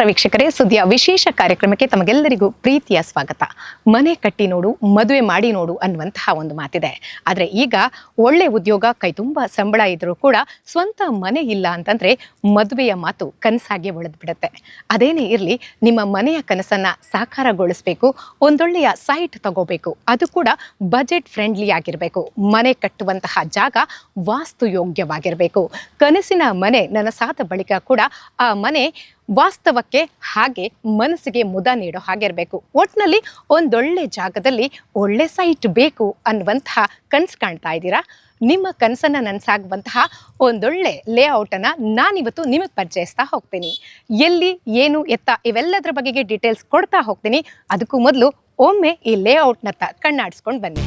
ನಮಸ್ಕಾರ ವೀಕ್ಷಕರೇ, ಸುದ್ದಿಯ ವಿಶೇಷ ಕಾರ್ಯಕ್ರಮಕ್ಕೆ ತಮಗೆಲ್ಲರಿಗೂ ಪ್ರೀತಿಯ ಸ್ವಾಗತ. ಮನೆ ಕಟ್ಟಿ ನೋಡು, ಮದುವೆ ಮಾಡಿ ನೋಡು ಅನ್ನುವಂತಹ ಒಂದು ಮಾತಿದೆ. ಆದರೆ ಈಗ ಒಳ್ಳೆ ಉದ್ಯೋಗ, ಕೈ ತುಂಬ ಸಂಬಳ ಇದ್ರೂ ಕೂಡ ಸ್ವಂತ ಮನೆ ಇಲ್ಲ ಅಂತಂದ್ರೆ ಮದುವೆಯ ಮಾತು ಕನಸಾಗಿ ಉಳಿದು ಬಿಡುತ್ತೆ. ಅದೇನೇ ಇರಲಿ, ನಿಮ್ಮ ಮನೆಯ ಕನಸನ್ನ ಸಾಕಾರಗೊಳಿಸಬೇಕು, ಒಂದೊಳ್ಳೆಯ ಸೈಟ್ ತಗೋಬೇಕು, ಅದು ಕೂಡ ಬಜೆಟ್ ಫ್ರೆಂಡ್ಲಿ ಆಗಿರಬೇಕು. ಮನೆ ಕಟ್ಟುವಂತಹ ಜಾಗ ವಾಸ್ತು ಯೋಗ್ಯವಾಗಿರಬೇಕು. ಕನಸಿನ ಮನೆ ನನಸಾದ ಬಳಿಕ ಕೂಡ ಆ ಮನೆ ವಾಸ್ತವಕ್ಕೆ ಹಾಗೆ ಮನಸ್ಸಿಗೆ ಮುದ ನೀಡೋ ಹಾಗಿರಬೇಕು. ಒಟ್ಟಿನಲ್ಲಿ ಒಂದೊಳ್ಳೆ ಜಾಗದಲ್ಲಿ ಒಳ್ಳೆ ಸೈಟ್ ಬೇಕು ಅನ್ನುವಂತಹ ಕನಸು ಕಾಣ್ತಾ ಇದ್ದೀರಾ? ನಿಮ್ಮ ಕನಸನ್ನ ನನಸಾಗುವಂತಹ ಒಂದೊಳ್ಳೆ ಲೇಔಟನ್ನು ನಾನಿವತ್ತು ನಿಮಗೆ ಪರಿಚಯಿಸ್ತಾ ಹೋಗ್ತೀನಿ. ಎಲ್ಲಿ, ಏನು, ಎತ್ತ ಇವೆಲ್ಲದರ ಬಗೆಗೆ ಡೀಟೇಲ್ಸ್ ಕೊಡ್ತಾ ಹೋಗ್ತೀನಿ. ಅದಕ್ಕೂ ಮೊದಲು ಒಮ್ಮೆ ಈ ಲೇಔಟ್ನತ್ತ ಕಣ್ಣಾಡಿಸ್ಕೊಂಡು ಬನ್ನಿ.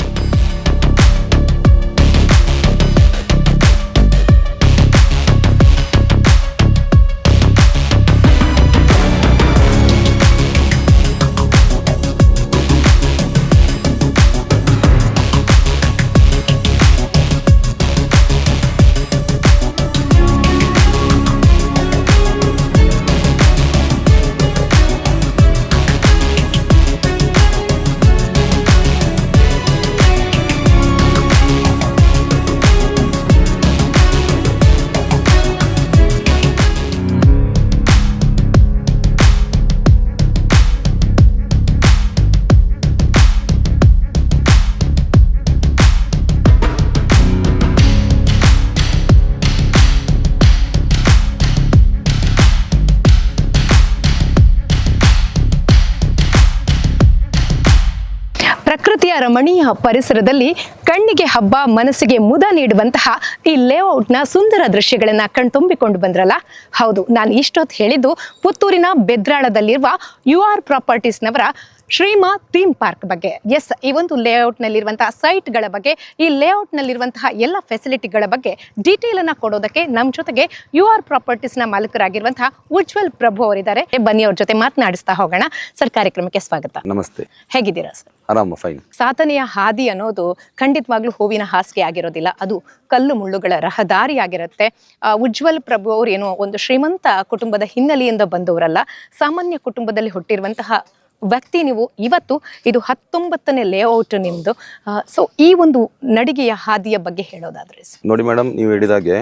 ಪ್ರಕೃತಿಯ ರಮಣೀಯ ಪರಿಸರದಲ್ಲಿ ಕಣ್ಣಿಗೆ ಹಬ್ಬ, ಮನಸ್ಸಿಗೆ ಮುದ ನೀಡುವಂತಹ ಈ ಲೇಔಟ್ನ ಸುಂದರ ದೃಶ್ಯಗಳನ್ನ ಕಣ್ತುಂಬಿಕೊಂಡು ಬಂದ್ರಲ್ಲ? ಹೌದು, ನಾನು ಇಷ್ಟೊತ್ತು ಹೇಳಿದ್ದು ಪುತ್ತೂರಿನ ಬೆದ್ರಾಳದಲ್ಲಿರುವ UR ಪ್ರಾಪರ್ಟೀಸ್ನವರ ಶ್ರೀಮಾ ಥೀಮ್ ಪಾರ್ಕ್ ಬಗ್ಗೆ. ಎಸ್, ಈ ಒಂದು ಲೇಔಟ್ನಲ್ಲಿರುವಂತಹ ಸೈಟ್ಗಳ ಬಗ್ಗೆ, ಈ ಲೇಔಟ್ನಲ್ಲಿರುವಂತಹ ಎಲ್ಲ ಫೆಸಿಲಿಟಿಗಳ ಬಗ್ಗೆ ಡೀಟೇಲ್ ಅನ್ನ ಕೊಡೋದಕ್ಕೆ ನಮ್ಮ ಜೊತೆಗೆ UR ಪ್ರಾಪರ್ಟೀಸ್ನ ಮಾಲೀಕರಾಗಿರುವಂತಹ ಉಜ್ವಲ್ ಪ್ರಭು ಅವರಿದ್ದಾರೆ. ಬನ್ನಿ, ಅವ್ರ ಜೊತೆ ಮಾತನಾಡಿಸ್ತಾ ಹೋಗೋಣ. ಸರ್, ಕಾರ್ಯಕ್ರಮಕ್ಕೆ ಸ್ವಾಗತ. ನಮಸ್ತೆ. ಹೇಗಿದ್ದೀರಾ ಸರ್? ಆರಾಮ, ಫೈನ್. ಸಾಧನೆಯ ಹಾದಿ ಅನ್ನೋದು ಖಂಡಿತವಾಗ್ಲೂ ಹೂವಿನ ಹಾಸಿಗೆ ಆಗಿರೋದಿಲ್ಲ, ಅದು ಕಲ್ಲು ಮುಳ್ಳುಗಳ ರಹದಾರಿ ಆಗಿರುತ್ತೆ. ಉಜ್ವಲ್ ಪ್ರಭು ಅವರು ಏನೋ ಒಂದು ಶ್ರೀಮಂತ ಕುಟುಂಬದ ಹಿನ್ನೆಲೆಯಿಂದ ಬಂದವರಲ್ಲ, ಸಾಮಾನ್ಯ ಕುಟುಂಬದಲ್ಲಿ ಹುಟ್ಟಿರುವಂತಹ ವ್ಯಕ್ತಿ ನೀವು. ಇವತ್ತು ಇದು 19ನೇ ಲೇಔಟ್ ನಿಮ್ದು. ಸೊ ಈ ಒಂದು ನಡಿಗೆಯ ಹಾದಿಯ ಬಗ್ಗೆ ಹೇಳೋದಾದ್ರೆ ನೋಡಿ ಮೇಡಮ್, ನೀವು ಹೇಳಿದಾಗೆ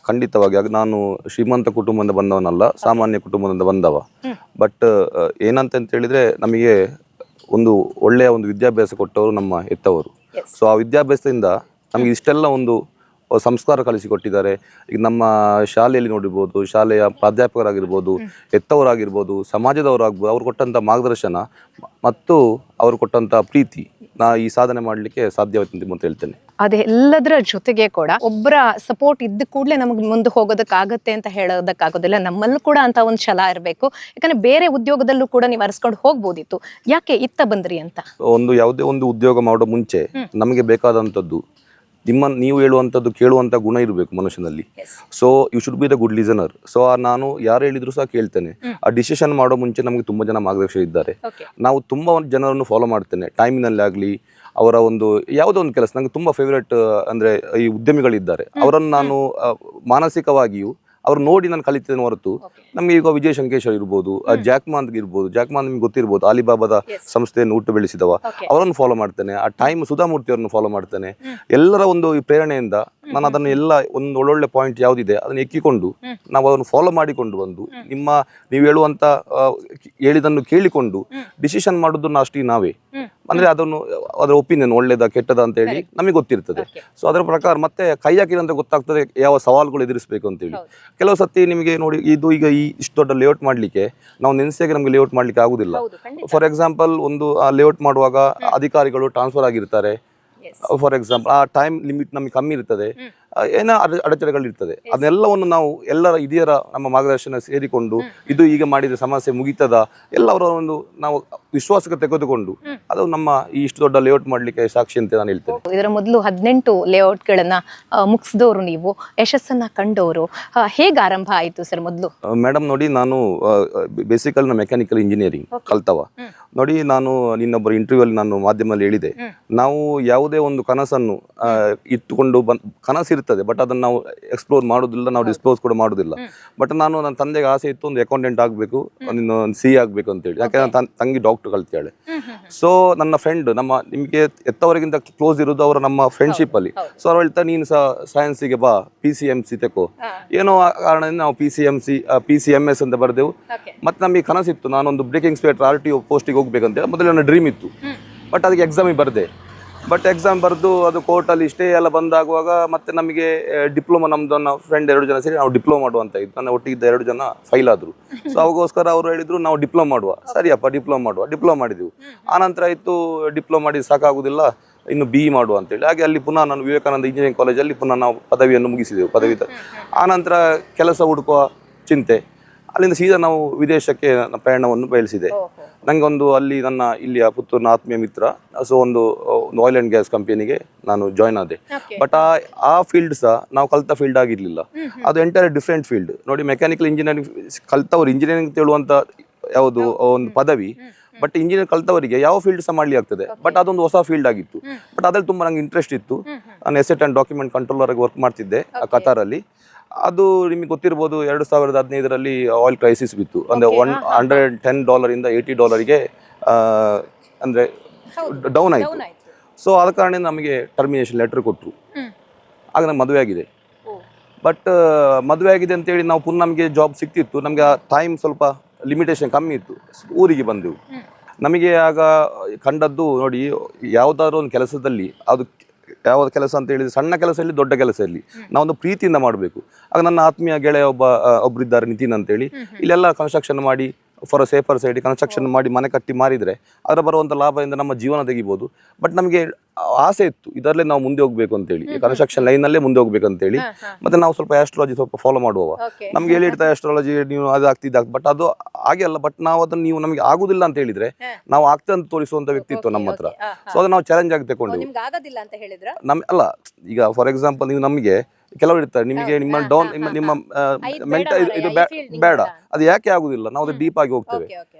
ಖಂಡಿತವಾಗಿ ನಾನು ಶ್ರೀಮಂತ ಕುಟುಂಬದಿಂದ ಬಂದವನಲ್ಲ, ಸಾಮಾನ್ಯ ಕುಟುಂಬದಿಂದ ಬಂದವ. ಬಟ್ ಏನಂತ ಹೇಳಿದ್ರೆ, ನಮಗೆ ಒಂದು ಒಳ್ಳೆಯ ಒಂದು ವಿದ್ಯಾಭ್ಯಾಸ ಕೊಟ್ಟವರು ನಮ್ಮ ಹೆತ್ತವರು. ಸೊ ಆ ವಿದ್ಯಾಭ್ಯಾಸದಿಂದ ನಮಗೆ ಇಷ್ಟೆಲ್ಲ ಒಂದು ಸಂಸ್ಕಾರ ಕಲಿಸಿಕೊಟ್ಟಿದ್ದಾರೆ. ಈಗ ನಮ್ಮ ಶಾಲೆಯಲ್ಲಿ ನೋಡಿರ್ಬೋದು, ಶಾಲೆಯ ಪ್ರಾಧ್ಯಾಪಕರಾಗಿರ್ಬೋದು, ಹೆತ್ತವರಾಗಿರ್ಬೋದು, ಸಮಾಜದವರಾಗ್ಬೋದು, ಅವ್ರು ಕೊಟ್ಟಂಥ ಮಾರ್ಗದರ್ಶನ ಮತ್ತು ಅವರು ಕೊಟ್ಟಂಥ ಪ್ರೀತಿ ಈ ಸಾಧನೆ ಮಾಡಲಿಕ್ಕೆ ಸಾಧ್ಯವಾಯ್ತು ಅಂತ ಹೇಳ್ತೇನೆ. ಅದೆಲ್ಲದರ ಜೊತೆಗೆ ಕೂಡ ಒಬ್ಬರ ಸಪೋರ್ಟ್ ಇದ್ದ ಕೂಡಲೇ ನಮಗೆ ಮುಂದೆ ಹೋಗೋದಕ್ಕಾಗತ್ತೆ ಅಂತ ಹೇಳೋದಕ್ಕಾಗೋದಿಲ್ಲ. ನಮ್ಮಲ್ಲೂ ಕೂಡ ಅಂತ ಒಂದು ಛಲ ಇರಬೇಕು. ಯಾಕಂದ್ರೆ ಬೇರೆ ಉದ್ಯೋಗದಲ್ಲೂ ಕೂಡ ನೀವು ಅರಸ್ಕೊಂಡು ಹೋಗ್ಬೋದಿತ್ತು, ಯಾಕೆ ಇತ್ತ ಬಂದ್ರಿ ಅಂತ? ಯಾವುದೇ ಒಂದು ಉದ್ಯೋಗ ಮಾಡೋ ಮುಂಚೆ ನಮಗೆ ಬೇಕಾದಂಥದ್ದು ನೀವು ಹೇಳುವಂಥದ್ದು ಕೇಳುವಂಥ ಗುಣ ಇರಬೇಕು ಮನುಷ್ಯನಲ್ಲಿ. So you should be the good listener. So ನಾನು ಯಾರು ಹೇಳಿದ್ರು ಸಹ ಕೇಳ್ತೇನೆ. ಆ ಡಿಸಿಷನ್ ಮಾಡೋ ಮುಂಚೆ ನಮಗೆ ತುಂಬ ಜನ ಮಾರ್ಗದರ್ಶಕ ಇದ್ದಾರೆ. ನಾವು ತುಂಬ ಜನರನ್ನು ಫಾಲೋ ಮಾಡ್ತೇನೆ. ಟೈಮಿನಲ್ಲಿ ಆಗಲಿ, ಅವರ ಒಂದು ಯಾವುದೋ ಒಂದು ಕೆಲಸ ನಂಗೆ ತುಂಬ ಫೇವ್ರೇಟ್ ಅಂದರೆ ಈ ಉದ್ಯಮಿಗಳಿದ್ದಾರೆ, ಅವರನ್ನು ನಾನು ಮಾನಸಿಕವಾಗಿಯೂ ಅವ್ರು ನೋಡಿ ನಾನು ಕಲಿತೇನೆ ಹೊರತು. ನಮಗೆ ಈಗ ವಿಜಯ್ ಶಂಕೇಶ್ವರ್ ಇರ್ಬೋದು, ಜಾಕ್ಮಾನ್ ಇರ್ಬೋದು, ಜಾಕ್ಮಾನ್ ನಿಮ್ಗೆ ಗೊತ್ತಿರ್ಬೋದು, ಅಲಿಬಾಬಾದ ಸಂಸ್ಥೆಯನ್ನು ಹುಟ್ಟು ಬೆಳೆಸಿದವ, ಅವರನ್ನು ಫಾಲೋ ಮಾಡ್ತೇನೆ. ಆ ಟೈಮ್ ಸುಧಾಮೂರ್ತಿ ಅವರನ್ನು ಫಾಲೋ ಮಾಡ್ತೇನೆ. ಎಲ್ಲರ ಒಂದು ಪ್ರೇರಣೆಯಿಂದ ನಾನು ಅದನ್ನು ಎಲ್ಲ ಒಂದು ಒಳ್ಳೊಳ್ಳೆ ಪಾಯಿಂಟ್ ಯಾವುದಿದೆ ಅದನ್ನು ಎಕ್ಕಿಕೊಂಡು ನಾವು ಅದನ್ನು ಫಾಲೋ ಮಾಡಿಕೊಂಡು ಬಂದು ನೀವು ಹೇಳುವಂತ ಹೇಳಿದನ್ನು ಕೇಳಿಕೊಂಡು ಡಿಸಿಷನ್ ಮಾಡೋದನ್ನು ಅಷ್ಟೇ ನಾವೇ. ಅಂದ್ರೆ ಅದರ ಒಪಿನಿಯನ್ ಒಳ್ಳೇದ ಕೆಟ್ಟದ ಅಂತ ಹೇಳಿ ನಮಗೆ ಗೊತ್ತಿರ್ತದೆ. ಸೊ ಅದರ ಪ್ರಕಾರ ಮತ್ತೆ ಕೈ ಹಾಕಿದಂತ ಗೊತ್ತಾಗ್ತದೆ ಯಾವ ಸವಾಲುಗಳು ಎದುರಿಸಬೇಕು ಅಂತ ಹೇಳಿ. ಕೆಲವು ಸತಿ ನಿಮಗೆ ನೋಡಿ, ಇದು ಈಗ ಇಷ್ಟು ದೊಡ್ಡ ಲೇಔಟ್ ಮಾಡ್ಲಿಕ್ಕೆ ನಾವು ನೆನೆಸಿಯಾಗಿ ನಮಗೆ ಲೇಔಟ್ ಮಾಡ್ಲಿಕ್ಕೆ ಆಗುದಿಲ್ಲ. ಫಾರ್ ಎಕ್ಸಾಂಪಲ್, ಒಂದು ಲೇಔಟ್ ಮಾಡುವಾಗ ಅಧಿಕಾರಿಗಳು ಟ್ರಾನ್ಸ್ಫರ್ ಆಗಿರ್ತಾರೆ. ಫಾರ್ ಎಕ್ಸಾಂಪಲ್, ಆ ಟೈಮ್ ಲಿಮಿಟ್ ನಮಗೆ ಕಮ್ಮಿ ಇರ್ತದೆ, ಏನೋ ಅಡೆತಡೆಗಳಿರ್ತದೆ. ಅದನ್ನೆಲ್ಲವನ್ನು ನಾವು ಎಲ್ಲರ ಹಿರಿಯರ ನಮ್ಮ ಮಾರ್ಗದರ್ಶನ ಸೇರಿಕೊಂಡು ಇದು ಈಗ ಮಾಡಿದ್ರೆ ಸಮಸ್ಯೆ ಮುಗಿತದ ಎಲ್ಲವರ ಒಂದು ನಾವು ವಿಶ್ವಾಸಕ್ಕೆ ತೆಗೆದುಕೊಂಡು ಅದು ನಮ್ಮ ಈ ಇಷ್ಟು ದೊಡ್ಡ ಲೇಔಟ್ ಮಾಡ್ಲಿಕ್ಕೆ ಸಾಕ್ಷಿ ಅಂತ ನಾನು ಹೇಳ್ತೇನೆ. ಇದರ ಮೊದಲು 18 ಲೇಔಟ್ಗಳನ್ನ ಮುಗಿಸಿದವರು ನೀವು, ಯಶಸ್ಸನ್ನ ಕಂಡವರು. ಹೇಗೆ ಆರಂಭ ಆಯಿತು ಸರ್ ಮೊದಲು? ಮೇಡಮ್ ನೋಡಿ, ನಾನು ಬೇಸಿಕಲಿ ನಾನು ಮೆಕ್ಯಾನಿಕಲ್ ಇಂಜಿನಿಯರಿಂಗ್ ಕಲ್ತವ. ನೋಡಿ, ನಾನು ಇನ್ನೊಬ್ಬರು ಇಂಟರ್ವ್ಯೂ ಅಲ್ಲಿ ನಾನು ಮಾಧ್ಯಮದಲ್ಲಿ ಹೇಳಿದೆ, ನಾವು ಯಾವುದೇ ಒಂದು ಕನಸನ್ನು ಇಟ್ಟುಕೊಂಡು ಕನಸಿರ್ತದೆ ಇರ್ತದೆ, ಬಟ್ ಅದನ್ನು ನಾವು ಎಕ್ಸ್ಪ್ಲೋರ್ ಮಾಡೋದಿಲ್ಲ, ನಾವು ಡಿಸ್ಕ್ಲೋಸ್ ಕೂಡ ಮಾಡೋದಿಲ್ಲ. ಬಟ್ ನಾನು ನನ್ನ ತಂದೆಗೆ ಆಸೆ ಇತ್ತು, ಒಂದು ಅಕೌಂಟೆಂಟ್ ಆಗಬೇಕು, ಒಂದು CA ಆಗಬೇಕು ಅಂತೇಳಿ. ಯಾಕೆಂದ್ರೆ ನನ್ನ ತಂಗಿ ಡಾಕ್ಟರ್ ಕಲ್ತಾಳೆ. ಸೊ ನನ್ನ ಫ್ರೆಂಡ್, ನಿಮಗೆ ಎತ್ತವರೆಗಿಂತ ಕ್ಲೋಸ್ ಇರೋದು ಅವರ ನಮ್ಮ ಫ್ರೆಂಡ್ಶಿಪ್ ಅಲ್ಲಿ. ಸೊ ಅವ್ರು ಹೇಳ್ತಾರೆ, ನೀನು ಸಹ ಸೈನ್ಸಿಗೆ ಬಾ, PCMC ತೆಕೋ. ಏನೋ ಕಾರಣದಿಂದ ನಾವು PCMS ಅಂತ ಬರೆದೆವು. ಮತ್ತೆ ನಮಗೆ ಕನಸಿತ್ತು, ನಾನೊಂದು ಬ್ರೇಕಿಂಗ್ ಇನ್ಸ್ಪೆಕ್ಟರ್ RTO ಪೋಸ್ಟಿಗೆ ಹೋಗ್ಬೇಕಂತೇಳಿ ಮೊದಲು ನನ್ನ ಡ್ರೀಮ್ ಇತ್ತು. ಬಟ್ ಅದಕ್ಕೆ ಎಕ್ಸಾಮಿಗೆ ಬರೆದೆ. ಬಟ್ ಎಕ್ಸಾಮ್ ಬರೆದು ಅದು ಕೋರ್ಟಲ್ಲಿ ಸ್ಟೇ ಎಲ್ಲ ಬಂದಾಗುವಾಗ ಮತ್ತೆ ನಮಗೆ ಡಿಪ್ಲೊಮಾ, ನಮ್ದು ನನ್ನ ಫ್ರೆಂಡ್ 2 ಜನ ಸೇರಿ ನಾವು ಡಿಪ್ಲೊಮಾ ಮಾಡುವಂತ ಇತ್ತು. ನನ್ನ ಒಟ್ಟಿಗಿದ್ದ 2 ಜನ ಫೈಲ್ ಆದರು. ಸೊ ಅವಾಗೋಸ್ಕರ ಅವರು ಹೇಳಿದ್ರು, ನಾವು ಡಿಪ್ಲೊಮಾ ಮಾಡುವ. ಸರಿಯಪ್ಪ, ಡಿಪ್ಲೊಮಾ ಮಾಡಿದೆವು. ಆನಂತರ ಆಯಿತು, ಡಿಪ್ಲೊಮಾ ಮಾಡಿ ಸಾಕಾಗುವುದಿಲ್ಲ, ಇನ್ನು BE ಮಾಡುವ ಅಂತೇಳಿ. ಹಾಗೆ ಅಲ್ಲಿ ಪುನಃ ನಾನು ವಿವೇಕಾನಂದ ಇಂಜಿನಿಯರಿಂಗ್ ಕಾಲೇಜಲ್ಲಿ ಪುನಃ ನಾವು ಪದವಿಯನ್ನು ಮುಗಿಸಿದೆವು. ಆನಂತರ ಕೆಲಸ ಹುಡುಕುವ ಚಿಂತೆ. ಅಲ್ಲಿಂದ ಸೀದಾ ನಾವು ವಿದೇಶಕ್ಕೆ ಪ್ರಯಾಣವನ್ನು ಬಯಲಿಸಿದೆ. ನನಗೊಂದು ಅಲ್ಲಿ ನನ್ನ ಇಲ್ಲಿಯ ಪುತ್ತೂರಿನ ಆತ್ಮೀಯ ಮಿತ್ರ, ಸೊ ಒಂದು ಆಯಿಲ್ ಆ್ಯಂಡ್ ಗ್ಯಾಸ್ ಕಂಪನಿಗೆ ನಾನು ಜಾಯ್ನ್ ಆದೆ. ಬಟ್ ಆ ಫೀಲ್ಡ್ ಸಹ ನಾವು ಕಲ್ತ ಫೀಲ್ಡ್ ಆಗಿರಲಿಲ್ಲ. ಅದು ಎಂಟೈರ್ ಡಿಫ್ರೆಂಟ್ ಫೀಲ್ಡ್. ನೋಡಿ, ಮೆಕ್ಯಾನಿಕಲ್ ಇಂಜಿನಿಯರಿಂಗ್ ಕಲ್ತವ್ರು ಇಂಜಿನಿಯರಿಂಗ್ ಹೇಳುವಂಥ ಯಾವುದು ಒಂದು ಪದವಿ, ಬಟ್ ಇಂಜಿನಿಯರ್ ಕಲ್ತವರಿಗೆ ಯಾವ ಫೀಲ್ಡ್ ಸಹ ಮಾಡಲಿ ಆಗ್ತದೆ. ಬಟ್ ಅದೊಂದು ಹೊಸ ಫೀಲ್ಡ್ ಆಗಿತ್ತು. ಬಟ್ ಅದ್ರಲ್ಲಿ ತುಂಬ ನಂಗೆ ಇಂಟ್ರೆಸ್ಟ್ ಇತ್ತು. ನಾನು ಎಸೆಟ್ ಆ್ಯಂಡ್ ಡಾಕ್ಯುಮೆಂಟ್ ಕಂಟ್ರೋಲರ್ ಆಗಿ ವರ್ಕ್ ಮಾಡ್ತಿದ್ದೆ ಕತಾರಲ್ಲಿ. ಅದು ನಿಮಗೆ ಗೊತ್ತಿರ್ಬೋದು, 2015ರಲ್ಲಿ ಆಯಿಲ್ ಕ್ರೈಸಿಸ್ ಬಿತ್ತು. ಅಂದರೆ $110 $80 ಅಂದರೆ ಡೌನ್ ಆಯಿತು. ಸೊ ಆದ ಕಾರಣ ನಮಗೆ ಟರ್ಮಿನೇಷನ್ ಲೆಟರ್ ಕೊಟ್ಟರು. ಆಗ ನಮ್ಗೆ ಮದುವೆ ಆಗಿದೆ. ಬಟ್ ಮದುವೆ ಆಗಿದೆ ಅಂತೇಳಿ ನಾವು ಪುನಃ ನಮಗೆ ಜಾಬ್ ಸಿಕ್ತಿತ್ತು. ನಮಗೆ ಆ ಟೈಮ್ ಸ್ವಲ್ಪ ಲಿಮಿಟೇಷನ್ ಕಮ್ಮಿ ಇತ್ತು. ಊರಿಗೆ ಬಂದೆವು. ನಮಗೆ ಆಗ ಕಂಡದ್ದು ನೋಡಿ, ಯಾವುದಾದ್ರೂ ಒಂದು ಕೆಲಸದಲ್ಲಿ ಅದು ಯಾವ್ದು ಕೆಲಸ ಅಂತ ಹೇಳಿದ್ರೆ, ಸಣ್ಣ ಕೆಲಸ ಇರಲಿ ದೊಡ್ಡ ಕೆಲಸ ಇರಲಿ, ನಾವೊಂದು ಪ್ರೀತಿಯಿಂದ ಮಾಡಬೇಕು. ಆಗ ನನ್ನ ಆತ್ಮೀಯ ಗೆಳೆಯ ಒಬ್ಬರಿದ್ದಾರೆ, ನಿತಿನ್ ಅಂತೇಳಿ. ಇಲ್ಲೆಲ್ಲ ಕನ್ಸ್ಟ್ರಕ್ಷನ್ ಮಾಡಿ, for a safer side construction ಮಾಡಿ ಮನೆ ಕಟ್ಟಿ ಮಾರಿದರೆ ಅದರ ಬರುವಂಥ ಲಾಭದಿಂದ ನಮ್ಮ ಜೀವನ ತೆಗಿಬೋದು. ಬಟ್ ನಮಗೆ ಆಸೆ ಇತ್ತು, ಇದರಲ್ಲೇ ನಾವು ಮುಂದೆ ಹೋಗಬೇಕು ಅಂತೇಳಿ, ಕನ್ಸ್ಟ್ರಕ್ಷನ್ ಲೈನಲ್ಲೇ ಮುಂದೆ ಹೋಗ್ಬೇಕು ಅಂತೇಳಿ. ಮತ್ತೆ ನಾವು ಸ್ವಲ್ಪ ಆಸ್ಟ್ರಾಲಜಿ ಸ್ವಲ್ಪ ಫಾಲೋ ಮಾಡುವ. ನಮ್ಗೆ ಹೇಳಿರ್ತಾರೆ ಆಸ್ಟ್ರಾಲಜಿ ನೀವು ಅದು ಆಗ್ತಿದ್ದ, ಬಟ್ ಅದು ಹಾಗೆ ಅಲ್ಲ. ಬಟ್ ನಾವು ಅದನ್ನು ನೀವು ನಮಗೆ ಆಗುದಿಲ್ಲ ಅಂತ ಹೇಳಿದ್ರೆ ನಾವು ಆಗ್ತದೆ ಅಂತ ತೋರಿಸುವಂತ ವ್ಯಕ್ತಿತ್ವ ನಮ್ಮ ಹತ್ರ. ಸೊ ಅದನ್ನ ನಾವು ಚಾಲೆಂಜ್ ಆಗಿ ತಗೊಂಡು ಅಲ್ಲ, ಈಗ ಫಾರ್ ಎಕ್ಸಾಂಪಲ್ ನೀವು ನಮಗೆ ಕೆಲವರು ಇರ್ತಾರೆ, ನಿಮಗೆ ನಿಮ್ಮ ಡೌನ್ ನಿಮ್ಮ ಮೆಂಟಲ್ ಇದು ಬೇಡ, ಅದು ಯಾಕೆ ಆಗುದಿಲ್ಲ, ನಾವು ಅದು ಡೀಪ್ ಆಗಿ ಹೋಗ್ತೇವೆ.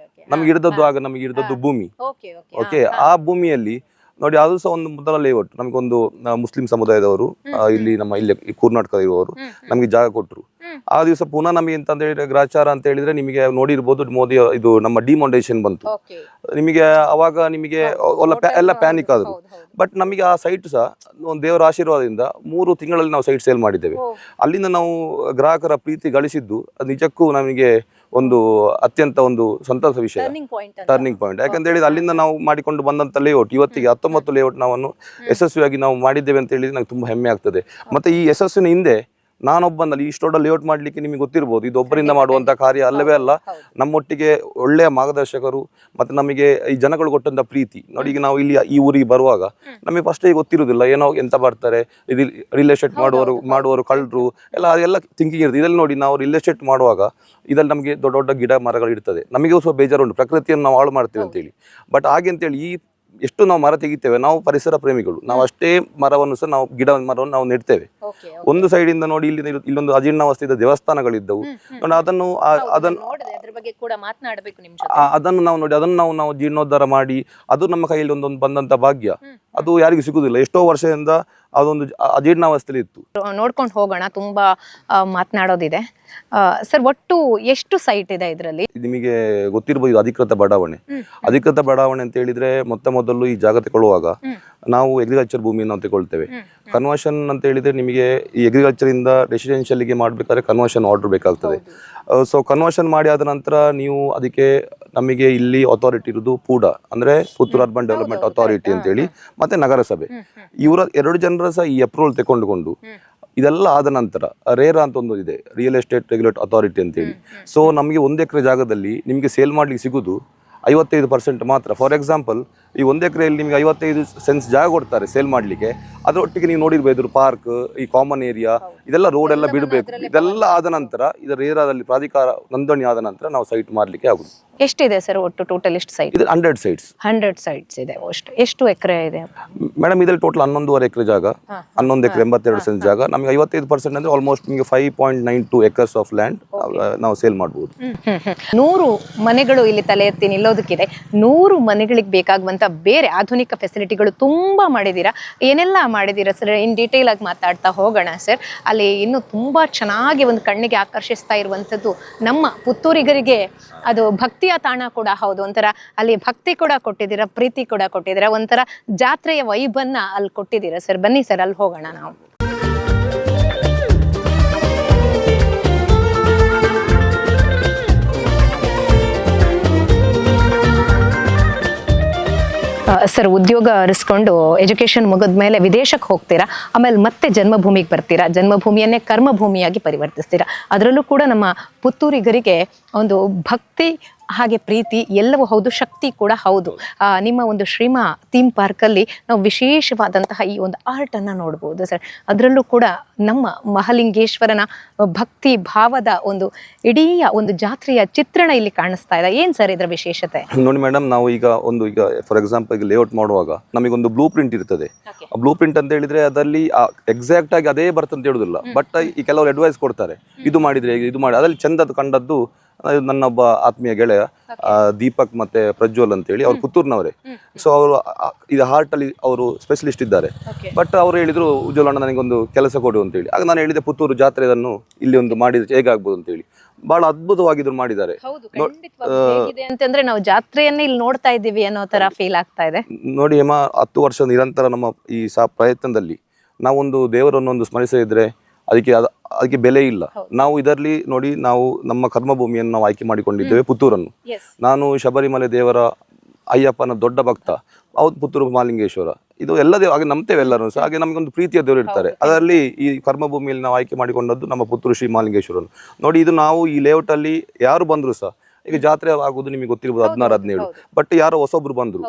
ನಮ್ಗೆ ಇರ್ದದ್ದು ಆಗ ನಮಗೆ ಇರ್ದದ್ದು ಭೂಮಿ. ಓಕೆ, ಆ ಭೂಮಿಯಲ್ಲಿ ನೋಡಿ, ಅದು ಸಹ ಒಂದು ಮೊದಲ ಲೇಔಟ್. ನಮಗೊಂದು ಮುಸ್ಲಿಂ ಸಮುದಾಯದವರು ಇಲ್ಲಿ ಇಲ್ಲಿ ಕರ್ನಾಟಕ ಇರುವವರು ನಮಗೆ ಜಾಗ ಕೊಟ್ಟರು. ಆ ದಿವಸ ಪುನಃ ನಮಗೆ ಎಂತ ಅಂತ ಹೇಳಿದ್ರೆ ಗ್ರಾಚಾರ ಅಂತ ಹೇಳಿದ್ರೆ, ನಿಮಗೆ ನೋಡಿರ್ಬೋದು, ಮೋದಿ ಇದು ನಮ್ಮ ಡಿಮಾಂಡೇಷನ್ ಬಂತು. ನಿಮಗೆ ಅವಾಗ ನಿಮಗೆ ಎಲ್ಲ ಪ್ಯಾನಿಕ್ ಆದ್ರು. ಬಟ್ ನಮಗೆ ಆ ಸೈಟ್ ಸಹ ಒಂದು ದೇವರ ಆಶೀರ್ವಾದದಿಂದ 3 ತಿಂಗಳಲ್ಲಿ ನಾವು ಸೈಟ್ ಸೇಲ್ ಮಾಡಿದ್ದೇವೆ. ಅಲ್ಲಿಂದ ನಾವು ಗ್ರಾಹಕರ ಪ್ರೀತಿ ಗಳಿಸಿದ್ದು ನಿಜಕ್ಕೂ ನಮಗೆ ಒಂದು ಅತ್ಯಂತ ಒಂದು ಸಂತೋಷ ವಿಷಯ, ಟರ್ನಿಂಗ್ ಪಾಯಿಂಟ್. ಯಾಕಂತ ಹೇಳಿದ್ರೆ ಅಲ್ಲಿಂದ ನಾವು ಮಾಡಿಕೊಂಡು ಬಂದಂತ ಲೇಔಟ್ ಇವತ್ತಿಗೆ 19 ಲೇಔಟ್ ನಾವು ಯಶಸ್ವಿಯಾಗಿ ನಾವು ಮಾಡಿದ್ದೇವೆ ಅಂತ ಹೇಳಿದ್ರೆ ನಂಗೆ ತುಂಬಾ ಹೆಮ್ಮೆ ಆಗ್ತದೆ. ಮತ್ತೆ ಈ ಯಶಸ್ಸಿನ ಹಿಂದೆ ನಾನೊಬ್ಬನಲ್ಲಿ ಇಷ್ಟೊಡ್ಡ ಲೇಔಟ್ ಮಾಡ್ಲಿಕ್ಕೆ ನಿಮಗೆ ಗೊತ್ತಿರ್ಬೋದು, ಇದು ಒಬ್ಬರಿಂದ ಮಾಡುವಂತ ಕಾರ್ಯ ಅಲ್ಲವೇ ಅಲ್ಲ. ನಮ್ಮೊಟ್ಟಿಗೆ ಒಳ್ಳೆಯ ಮಾರ್ಗದರ್ಶಕರು ಮತ್ತೆ ನಮಗೆ ಈ ಜನಗಳು ಕೊಟ್ಟಂತ ಪ್ರೀತಿ ನೋಡಿ. ಈಗ ನಾವು ಇಲ್ಲಿ ಈ ಊರಿಗೆ ಬರುವಾಗ ನಮಗೆ ಫಸ್ಟ್ ಗೊತ್ತಿರುವುದಿಲ್ಲ, ಏನೋ ಎಂತ ಬರ್ತಾರೆ, ರಿಯಲ್ ಎಸ್ಟೇಟ್ ಮಾಡುವವರು ಕಳ್ಳರು ಎಲ್ಲ ಥಿಂಕಿಂಗ್ ಇರುತ್ತೆ. ಇದರಲ್ಲಿ ನೋಡಿ, ನಾವು ರಿಯಲ್ ಎಸ್ಟೇಟ್ ಮಾಡುವಾಗ ಇದರಲ್ಲಿ ನಮಗೆ ದೊಡ್ಡ ದೊಡ್ಡ ಗಿಡ ಮರಗಳು ಇರ್ತದೆ. ನಮಗೆ ಸ್ವಲ್ಪ ಬೇಜಾರುಂಟು, ಪ್ರಕೃತಿಯನ್ನು ನಾವು ಹಾಳು ಮಾಡ್ತೇವೆ ಅಂತೇಳಿ. ಬಟ್ ಹಾಗೆ ಅಂತೇಳಿ ಎಷ್ಟು ನಾವು ಮರ ತೆಗಿತೇವೆ, ನಾವು ಪರಿಸರ ಪ್ರೇಮಿಗಳು, ನಾವು ಅಷ್ಟೇ ಮರವನ್ನು ಸಹ ನಾವು ಮರವನ್ನು ನಾವು ನೆಡ್ತೇವೆ. ಒಂದು ಸೈಡ್ ಇಂದ ನೋಡಿ, ಇಲ್ಲೊಂದು ಅಜೀರ್ಣಾವಸ್ಥೆಯ ದೇವಸ್ಥಾನಗಳಿದ್ದವು. ಅದನ್ನು ನಾವು ನೋಡಿ, ನಾವು ಜೀರ್ಣೋದ್ಧಾರ ಮಾಡಿ, ಅದು ನಮ್ಮ ಕೈಯಲ್ಲಿ ಒಂದೊಂದು ಬಂದಂತ ಭಾಗ್ಯ. ಅದು ಯಾರಿಗೂ ಸಿಗುದಿಲ್ಲ. ಎಷ್ಟೋ ವರ್ಷದಿಂದ ಅದೊಂದು ಅಜೀರ್ಣಾವಸ್ಥೆಯಲ್ಲಿ ಇತ್ತು. ನೋಡ್ಕೊಂಡು ಹೋಗೋಣ, ತುಂಬಾ ಮಾತನಾಡೋದಿದೆ. ಸರ್, ಒಟ್ಟು ಎಷ್ಟು ಸೈಟ್ ಇದೆ ಇದರಲ್ಲಿ? ನಿಮಗೆ ಗೊತ್ತಿರಬಹುದು, ಇದು ಅಧಿಕೃತ ಬಡಾವಣೆ. ಅಧಿಕೃತ ಬಡಾವಣೆ ಅಂತ ಹೇಳಿದ್ರೆ ಮೊದಲು ಈ ಜಾಗ ತಗೊಳ್ಳುವಾಗ ನಾವು ಅಗ್ರಿಕಲ್ಚರ್ ಭೂಮಿಯನ್ನು ತಗೊಳ್ತೇವೆ. ಕನ್ವರ್ಷನ್ ಅಂತ ಹೇಳಿದ್ರೆ ನಿಮಗೆ ಈ ಅಗ್ರಿಕಲ್ಚರ್ ಇಂದ ರೆಸಿಡೆನ್ಷಿಯಲ್ಗೆ ಮಾಡ್ಬೇಕಾದ್ರೆ ಕನ್ವರ್ಷನ್ ಆರ್ಡರ್ ಬೇಕಾಗ್ತದೆ. ಸೊ ಕನ್ವರ್ಷನ್ ಮಾಡಿ ಆದ ನಂತರ ನೀವು ಅದಕ್ಕೆ ನಮಗೆ ಇಲ್ಲಿ ಅಥಾರಿಟಿ ಇರುವುದು ಪೂಡ, ಅಂದ್ರೆ ಪುತ್ತೂರು ಅರ್ಬನ್ ಡೆವಲಪ್ಮೆಂಟ್ ಅಥಾರಿಟಿ ಅಂತೇಳಿ, ಮತ್ತೆ ನಗರಸಭೆ. ಇವರ 2 ಜನರ ಸಹ ಈ ಅಪ್ರೂವಲ್ ತಗೊಂಡುಕೊಂಡು ಇದೆಲ್ಲ ಆದ ನಂತರ ರೇರಾ ಅಂತ ಒಂದು ಇದೆ, ರಿಯಲ್ ಎಸ್ಟೇಟ್ ರೆಗ್ಯುಲೇಟರಿ ಅಥಾರಿಟಿ ಅಂತೇಳಿ. ಸೊ ನಮಗೆ 1 ಎಕರೆ ಜಾಗದಲ್ಲಿ ನಿಮಗೆ ಸೇಲ್ ಮಾಡ್ಲಿಕ್ಕೆ ಸಿಗುದು 55% ಮಾತ್ರ. ಫಾರ್ ಎಕ್ಸಾಂಪಲ್, ಈ 1 ಎಕರೆಯಲ್ಲಿ ನಿಮಗೆ 55 ಸೆನ್ಸ್ ಜಾಗ ಕೊಡ್ತಾರೆ ಸೇಲ್ ಮಾಡಲಿಕ್ಕೆ. ಅದರೊಟ್ಟಿಗೆ ನೀವು ನೋಡಿರ್ಬೋದು, ಪಾರ್ಕ್, ಈ ಕಾಮನ್ ಏರಿಯಾ, ಇದೆಲ್ಲ ರೋಡ್ ಎಲ್ಲ ಬಿಡಬೇಕು. ಇದೆಲ್ಲ ಆದ ನಂತರ ಇದರ ರೇರಾದಲ್ಲಿ ಪ್ರಾಧಿಕಾರ ನೋಂದಣಿ ಆದ ನಂತರ ನಾವು ಸೈಟ್ ಮಾಡಲಿಕ್ಕೆ ಆಗುದು. ಎಷ್ಟಿದೆ ಸರ್ ಒಟ್ಟು ಟೋಟಲ್ ಎಷ್ಟು ಸೈಟ್? ಇದು 100 ಸೈಟ್ಸ್. 100 ಸೈಟ್ಸ್ ಇದೆ. ಎಷ್ಟು ಎಕರೆ ಇದೆ ಮೇಡಮ್ ಇದರಲ್ಲಿ ಟೋಟಲ್ 11.5 ಎಕರೆ ಜಾಗ, 11 ಎಕರೆ 82 ಸೆಂಟ್ ಜಾಗ. ನಮಗೆ 55% ಅಂದ್ರೆ ಆಲ್ಮೋಸ್ಟ್ ನಿಮಗೆ 5.92 ಎಕರ್ಸ್ ಆಫ್ ಲ್ಯಾಂಡ್ ನಾವು ಸೇಲ್ ಮಾಡಬಹುದು. 100 ಮನೆಗಳು ಇಲ್ಲಿ ತಲೆ ಎತ್ತಿ ನಿಲ್ಲೋದಕ್ಕಿದೆ. 100 ಮನೆಗಳಿಗೆ ಬೇಕಾಗುವಂತ ಬೇರೆ ಆಧುನಿಕ ಫೆಸಿಲಿಟಿಗಳು ತುಂಬಾ ಮಾಡಿದೀರಾ. ಏನೆಲ್ಲ ಮಾಡಿದೀರಾ ಸರ್? ಇನ್ ಡೀಟೇಲ್ ಆಗಿ ಮಾತಾಡ್ತಾ ಹೋಗೋಣ ಸರ್. ಅಲ್ಲಿ ಇನ್ನು ತುಂಬಾ ಚೆನ್ನಾಗಿ ಒಂದು ಕಣ್ಣಿಗೆ ಆಕರ್ಷಿಸ್ತಾ ಇರುವಂತದ್ದು ನಮ್ಮ ಪುತ್ತೂರಿಗರಿಗೆ ಅದು ಭಕ್ತಿಯ ತಾಣ ಕೂಡ ಹೌದು. ಒಂಥರ ಅಲ್ಲಿ ಭಕ್ತಿ ಕೂಡ ಕೊಟ್ಟಿದ್ದೀರಾ, ಪ್ರೀತಿ ಕೂಡ ಕೊಟ್ಟಿದ್ದೀರಾ, ಒಂಥರ ಜಾತ್ರೆಯ ವೈಬನ್ನ ಅಲ್ಲಿ ಕೊಟ್ಟಿದ್ದೀರಾ ಸರ್. ಬನ್ನಿ ಸರ್, ಅಲ್ಲಿ ಹೋಗೋಣ ನಾವು. ಸರ್, ಉದ್ಯೋಗ ಅರಿಸ್ಕೊಂಡು ಎಜುಕೇಶನ್ ಮುಗಿದ್ಮೇಲೆ ವಿದೇಶಕ್ಕೆ ಹೋಗ್ತೀರಾ, ಆಮೇಲೆ ಮತ್ತೆ ಜನ್ಮಭೂಮಿಗೆ ಬರ್ತೀರಾ, ಜನ್ಮಭೂಮಿಯನ್ನೇ ಕರ್ಮಭೂಮಿಯಾಗಿ ಪರಿವರ್ತಿಸ್ತೀರಾ. ಅದರಲ್ಲೂ ಕೂಡ ನಮ್ಮ ಪುತ್ತೂರಿಗರಿಗೆ ಒಂದು ಭಕ್ತಿ ಹಾಗೆ ಪ್ರೀತಿ ಎಲ್ಲವೂ ಹೌದು, ಶಕ್ತಿ ಕೂಡ ಹೌದು. ನಿಮ್ಮ ಒಂದು ಶ್ರೀಮಾ ಥೀಮ್ ಪಾರ್ಕಲ್ಲಿ ನಾವು ವಿಶೇಷವಾದಂತಹ ಈ ಒಂದು ಆರ್ಟನ್ನು ನೋಡ್ಬೋದು ಸರ್. ಅದರಲ್ಲೂ ಕೂಡ ನಮ್ಮ ಮಹಾಲಿಂಗೇಶ್ವರನ ಭಕ್ತಿ ಭಾವದ ಒಂದು ಇಡೀ ಒಂದು ಜಾತ್ರೆಯ ಚಿತ್ರಣ ಇಲ್ಲಿ ಕಾಣಿಸ್ತಾ ಇದೆ. ಏನ್ ಸರ್ ಇದರ ವಿಶೇಷತೆ? ನೋಡಿ ಮೇಡಮ್, ನಾವು ಈಗ ಫಾರ್ ಎಕ್ಸಾಂಪಲ್ ಲೇಔಟ್ ಮಾಡುವಾಗ ನಮಗೊಂದು ಬ್ಲೂ ಪ್ರಿಂಟ್ ಇರ್ತದೆ. ಆ ಬ್ಲೂ ಪ್ರಿಂಟ್ ಅಂತ ಹೇಳಿದ್ರೆ ಅದರಲ್ಲಿ ಎಕ್ಸಾಕ್ಟ್ ಆಗಿ ಅದೇ ಬರ್ತಂತ ಹೇಳುದಿಲ್ಲ, ಬಟ್ ಈ ಕೆಲವರು ಅಡ್ವೈಸ್ ಕೊಡ್ತಾರೆ, ಇದು ಮಾಡಿದ್ರೆ ಇದು ಮಾಡಿ. ಅದ್ರಲ್ಲಿ ಚಂದದ್ದು ಕಂಡದ್ದು ನನ್ನೊಬ್ಬ ಆತ್ಮೀಯ ಗೆಳೆಯ ದೀಪಕ್ ಮತ್ತೆ ಪ್ರಜ್ವಲ್ ಅಂತ ಹೇಳಿ, ಅವ್ರು ಪುತ್ತೂರ್ನವರೇ. ಸೊ ಅವರು ಇದು ಹಾರ್ಟ್ ಅಲ್ಲಿ ಅವರು ಸ್ಪೆಷಲಿಸ್ಟ್ ಇದ್ದಾರೆ. ಬಟ್ ಅವರು ಹೇಳಿದ್ರು, ಉಜ್ವಲ ಅಣ್ಣ ನನಗೊಂದು ಕೆಲಸ ಕೊಡು ಅಂತ ಹೇಳಿ. ಆಗ ನಾನು ಹೇಳಿದೆ, ಪುತ್ತೂರು ಜಾತ್ರೆಯನ್ನು ಇಲ್ಲಿ ಒಂದು ಮಾಡಿದ್ರೆ ಹೇಗಾಗ್ಬೋದು ಅಂತ ಹೇಳಿ. ಬಹಳ ಅದ್ಭುತವಾಗಿದ್ರು ಮಾಡಿದ್ದಾರೆ. ಅಂತಂದ್ರೆ ನಾವು ಜಾತ್ರೆಯನ್ನ ಇಲ್ಲಿ ನೋಡ್ತಾ ಇದ್ದೀವಿ ಅನ್ನೋ ತರ ಫೀಲ್ ಆಗ್ತಾ ಇದೆ. ನೋಡಿ ಹೇಮ, 10 ವರ್ಷ ನಿರಂತರ ನಮ್ಮ ಈ ಪ್ರಯತ್ನದಲ್ಲಿ ನಾವೊಂದು ದೇವರನ್ನೊಂದು ಸ್ಮರಿಸಿದ್ರೆ ಅದಕ್ಕೆ ಬೆಲೆ ಇಲ್ಲ. ನಾವು ಇದರಲ್ಲಿ ನೋಡಿ, ನಾವು ನಮ್ಮ ಕರ್ಮಭೂಮಿಯನ್ನು ನಾವು ಆಯ್ಕೆ ಮಾಡಿಕೊಂಡಿದ್ದೇವೆ ಪುತ್ತೂರನ್ನು. ನಾನು ಶಬರಿಮಲೆ ದೇವರ ಅಯ್ಯಪ್ಪನ ದೊಡ್ಡ ಭಕ್ತ. ಹೌದು, ಪುತ್ತೂರು ಮಹಾಲಿಂಗೇಶ್ವರ ಇದು ಎಲ್ಲ ಹಾಗೆ ನಂಬ್ತೇವೆ ಎಲ್ಲರೂ ಸಹ. ಹಾಗೆ ನಮಗೊಂದು ಪ್ರೀತಿಯ ದೇವರು ಇರ್ತಾರೆ. ಅದರಲ್ಲಿ ಈ ಕರ್ಮಭೂಮಿಯಲ್ಲಿ ನಾವು ಆಯ್ಕೆ ಮಾಡಿಕೊಂಡದ್ದು ನಮ್ಮ ಪುತ್ತೂರು ಶ್ರೀ ಮಹಾಲಿಂಗೇಶ್ವರನು. ನೋಡಿ, ಇದು ನಾವು ಈ ಲೇಔಟ್ ಅಲ್ಲಿ ಯಾರು ಬಂದ್ರು ಸಹ, ಈಗ ಜಾತ್ರೆ ಆಗುದು ನಿಮಗೆ ಗೊತ್ತಿರ್ಬೋದು 16-17, ಬಟ್ ಯಾರೋ ಹೊಸೊಬ್ರು ಬಂದ್ರು,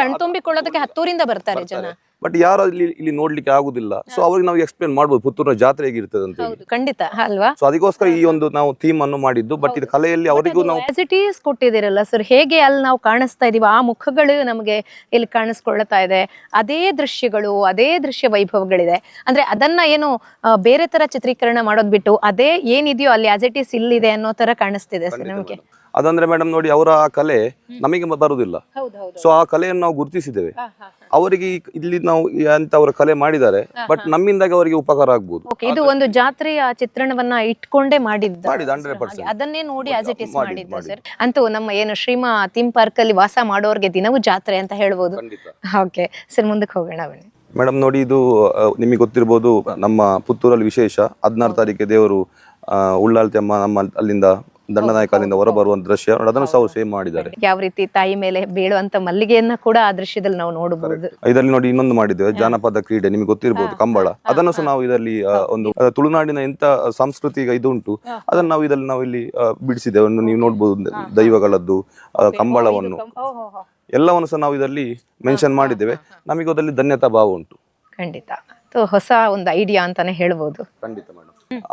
ಕಣ್ತುಂಬಿಕೊಳ್ಳೋದಕ್ಕೆ ಹತ್ತೂರಿಂದ ಬರ್ತಾರೆ ಜನ. ಬಟ್ ಯಾರು ಇಲ್ಲಿ ನೋಡ್ಲಿಕ್ಕೆ ಆಗುದಿಲ್ಲ. ಸೊ ಅವ್ರಿಗೆ ನಾವು ಎಕ್ಸ್ಪ್ಲೇನ್ ಮಾಡ್ಬೋದು ಪುತ್ತೂರಿನ ಜಾತ್ರೆ ಹೇಗಿರ್ತದೆ ಅಂತ ಹೇಳಿ. ಖಂಡಿತ ಅಲ್ವಾ? ಸೊ ಅದಕ್ಕೋಸ್ಕರ ಈ ಒಂದು ನಾವು ಥೀಮ್ ಅನ್ನು ಮಾಡಿದ್ದು. ಬಟ್ ಇದು ಕಲೆಯಲ್ಲಿ ಅವರಿಗೂ ನಾವು ಕೊಟ್ಟಿದ್ದೀರಲ್ಲ ಸರ್, ಹೇಗೆ ಅಲ್ಲಿ ನಾವು ಕಾಣಿಸ್ತಾ ಇದೀವಿ, ಆ ಮುಖಗಳು ನಮಗೆ ಇಲ್ಲಿ ಕಾಣಿಸ್ಕೊಳ್ತಾ ಇದೆ. ಅದೇ ದೃಶ್ಯಗಳು, ಅದೇ ದೃಶ್ಯ ವೈಭವಗಳಿದೆ. ಅಂದ್ರೆ ಅದನ್ನ ಏನು ಬೇರೆ ತರ ಚಿತ್ರೀಕರಣ ಮಾಡೋದ್ ಬಿಟ್ಟು ಅದೇ ಏನಿದೆಯೋ ಅಲ್ಲಿ ಆಸ್ ಇಟ್ ಈಸ್ ಇಲ್ಲಿದೆ ಅನ್ನೋ ತರ ಕಾಣಿಸ್ತಿದೆ ಸರ್ ನಮಗೆ. ಅದಂದ್ರೆ ಮೇಡಮ್ ನೋಡಿ, ಅವರ ಆ ಕಲೆ ನಮಗೆ ಬರುವುದಿಲ್ಲ. ಸೊ ಆ ಕಲೆಯನ್ನು ನಾವು ಗುರುತಿಸಿದ್ದೇವೆ. ಅವರಿಗೆ ಇಲ್ಲಿ ನಾವು ಅಂತ ಅವರ ಕಲೆ ಮಾಡಿದ್ದಾರೆ, ಬಟ್ ನಮ್ಮಿಂದಾಗಿ ಅವರಿಗೆ ಉಪಕಾರ ಆಗ್ಬೋದು. ಇದು ಒಂದು ಜಾತ್ರೆಯ ಚಿತ್ರಣವನ್ನ ಇಟ್ಕೊಂಡೇ ಮಾಡಿದ್ದ 100%. ಅದನ್ನೇ ನೋಡಿ ಆಸ್ ಇಟ್ ಇಸ್ ಮಾಡಿದ್ದ ಸರ್. ಅಂತೂ ನಮ್ಮ ಏನು ಶ್ರೀಮಾ ಥೀಮ್ ಪಾರ್ಕ್ ಅಲ್ಲಿ ವಾಸ ಮಾಡೋರ್ಗೆ ದಿನವೂ ಜಾತ್ರೆ ಅಂತ ಹೇಳ್ಬೋದು. ಓಕೆ ಸರ್, ಮುಂದಕ್ಕೆ ಹೋಗೋಣ ಬನ್ನಿ. ಮೇಡಮ್ ನೋಡಿ, ಇದು ನಿಮಗೆ ಗೊತ್ತಿರ್ಬೋದು, ನಮ್ಮ ಪುತ್ತೂರಲ್ಲಿ ವಿಶೇಷ 16 ತಾರೀಕಿಗೆ ದೇವರು ಉಳ್ಳಾಲ್ತಿ ಅಮ್ಮ ನಮ್ಮ ಅಲ್ಲಿಂದ ದಂಡನಾಯಕದಿಂದ ಹೊರ ಬರುವಂತ ದೃಶ್ಯ, ಅದನ್ನು ಸಹ ಸೇಮ್ ಮಾಡಿದ್ದಾರೆ. ಯಾವ ರೀತಿ ತಾಯಿ ಮೇಲೆ ಬೀಳುವಂತ ಮಲ್ಲಿಗೆಯನ್ನ ಕೂಡ ಆ ದೃಶ್ಯದಲ್ಲಿ ನಾವು ನೋಡಬಹುದು. ಇದರಲ್ಲಿ ನೋಡಿ ಇನ್ನೊಂದು ಮಾಡಿದ್ದೇವೆ, ಜಾನಪದ ಕ್ರೀಡೆ ನಿಮಗೆ ಗೊತ್ತಿರಬಹುದು, ಕಂಬಳ. ಅದನ್ನು ಸಹ ನಾವು ಇದರಲ್ಲಿ ಒಂದು ತುಳುನಾಡಿನ ಎಂತ ಸಾಂಸ್ಕೃತಿಕ ಇದು ಉಂಟು, ಅದನ್ನು ನಾವು ಇಲ್ಲಿ ಬಿಡಿಸಿದ್ದೇವೆ. ನೀವು ನೋಡ್ಬೋದು ದೈವಗಳದ್ದು ಕಂಬಳವನ್ನು ಎಲ್ಲವನ್ನು ಸಹ ನಾವು ಇದರಲ್ಲಿ ಮೆನ್ಷನ್ ಮಾಡಿದ್ದೇವೆ. ನಮಗೆ ಅದರಲ್ಲಿ ಧನ್ಯತಾ ಭಾವ ಉಂಟು. ಖಂಡಿತ ಹೊಸ ಒಂದು ಐಡಿಯಾ ಅಂತಾನೆ ಹೇಳ್ಬೋದು. ಖಂಡಿತ ಮೇಡಮ್.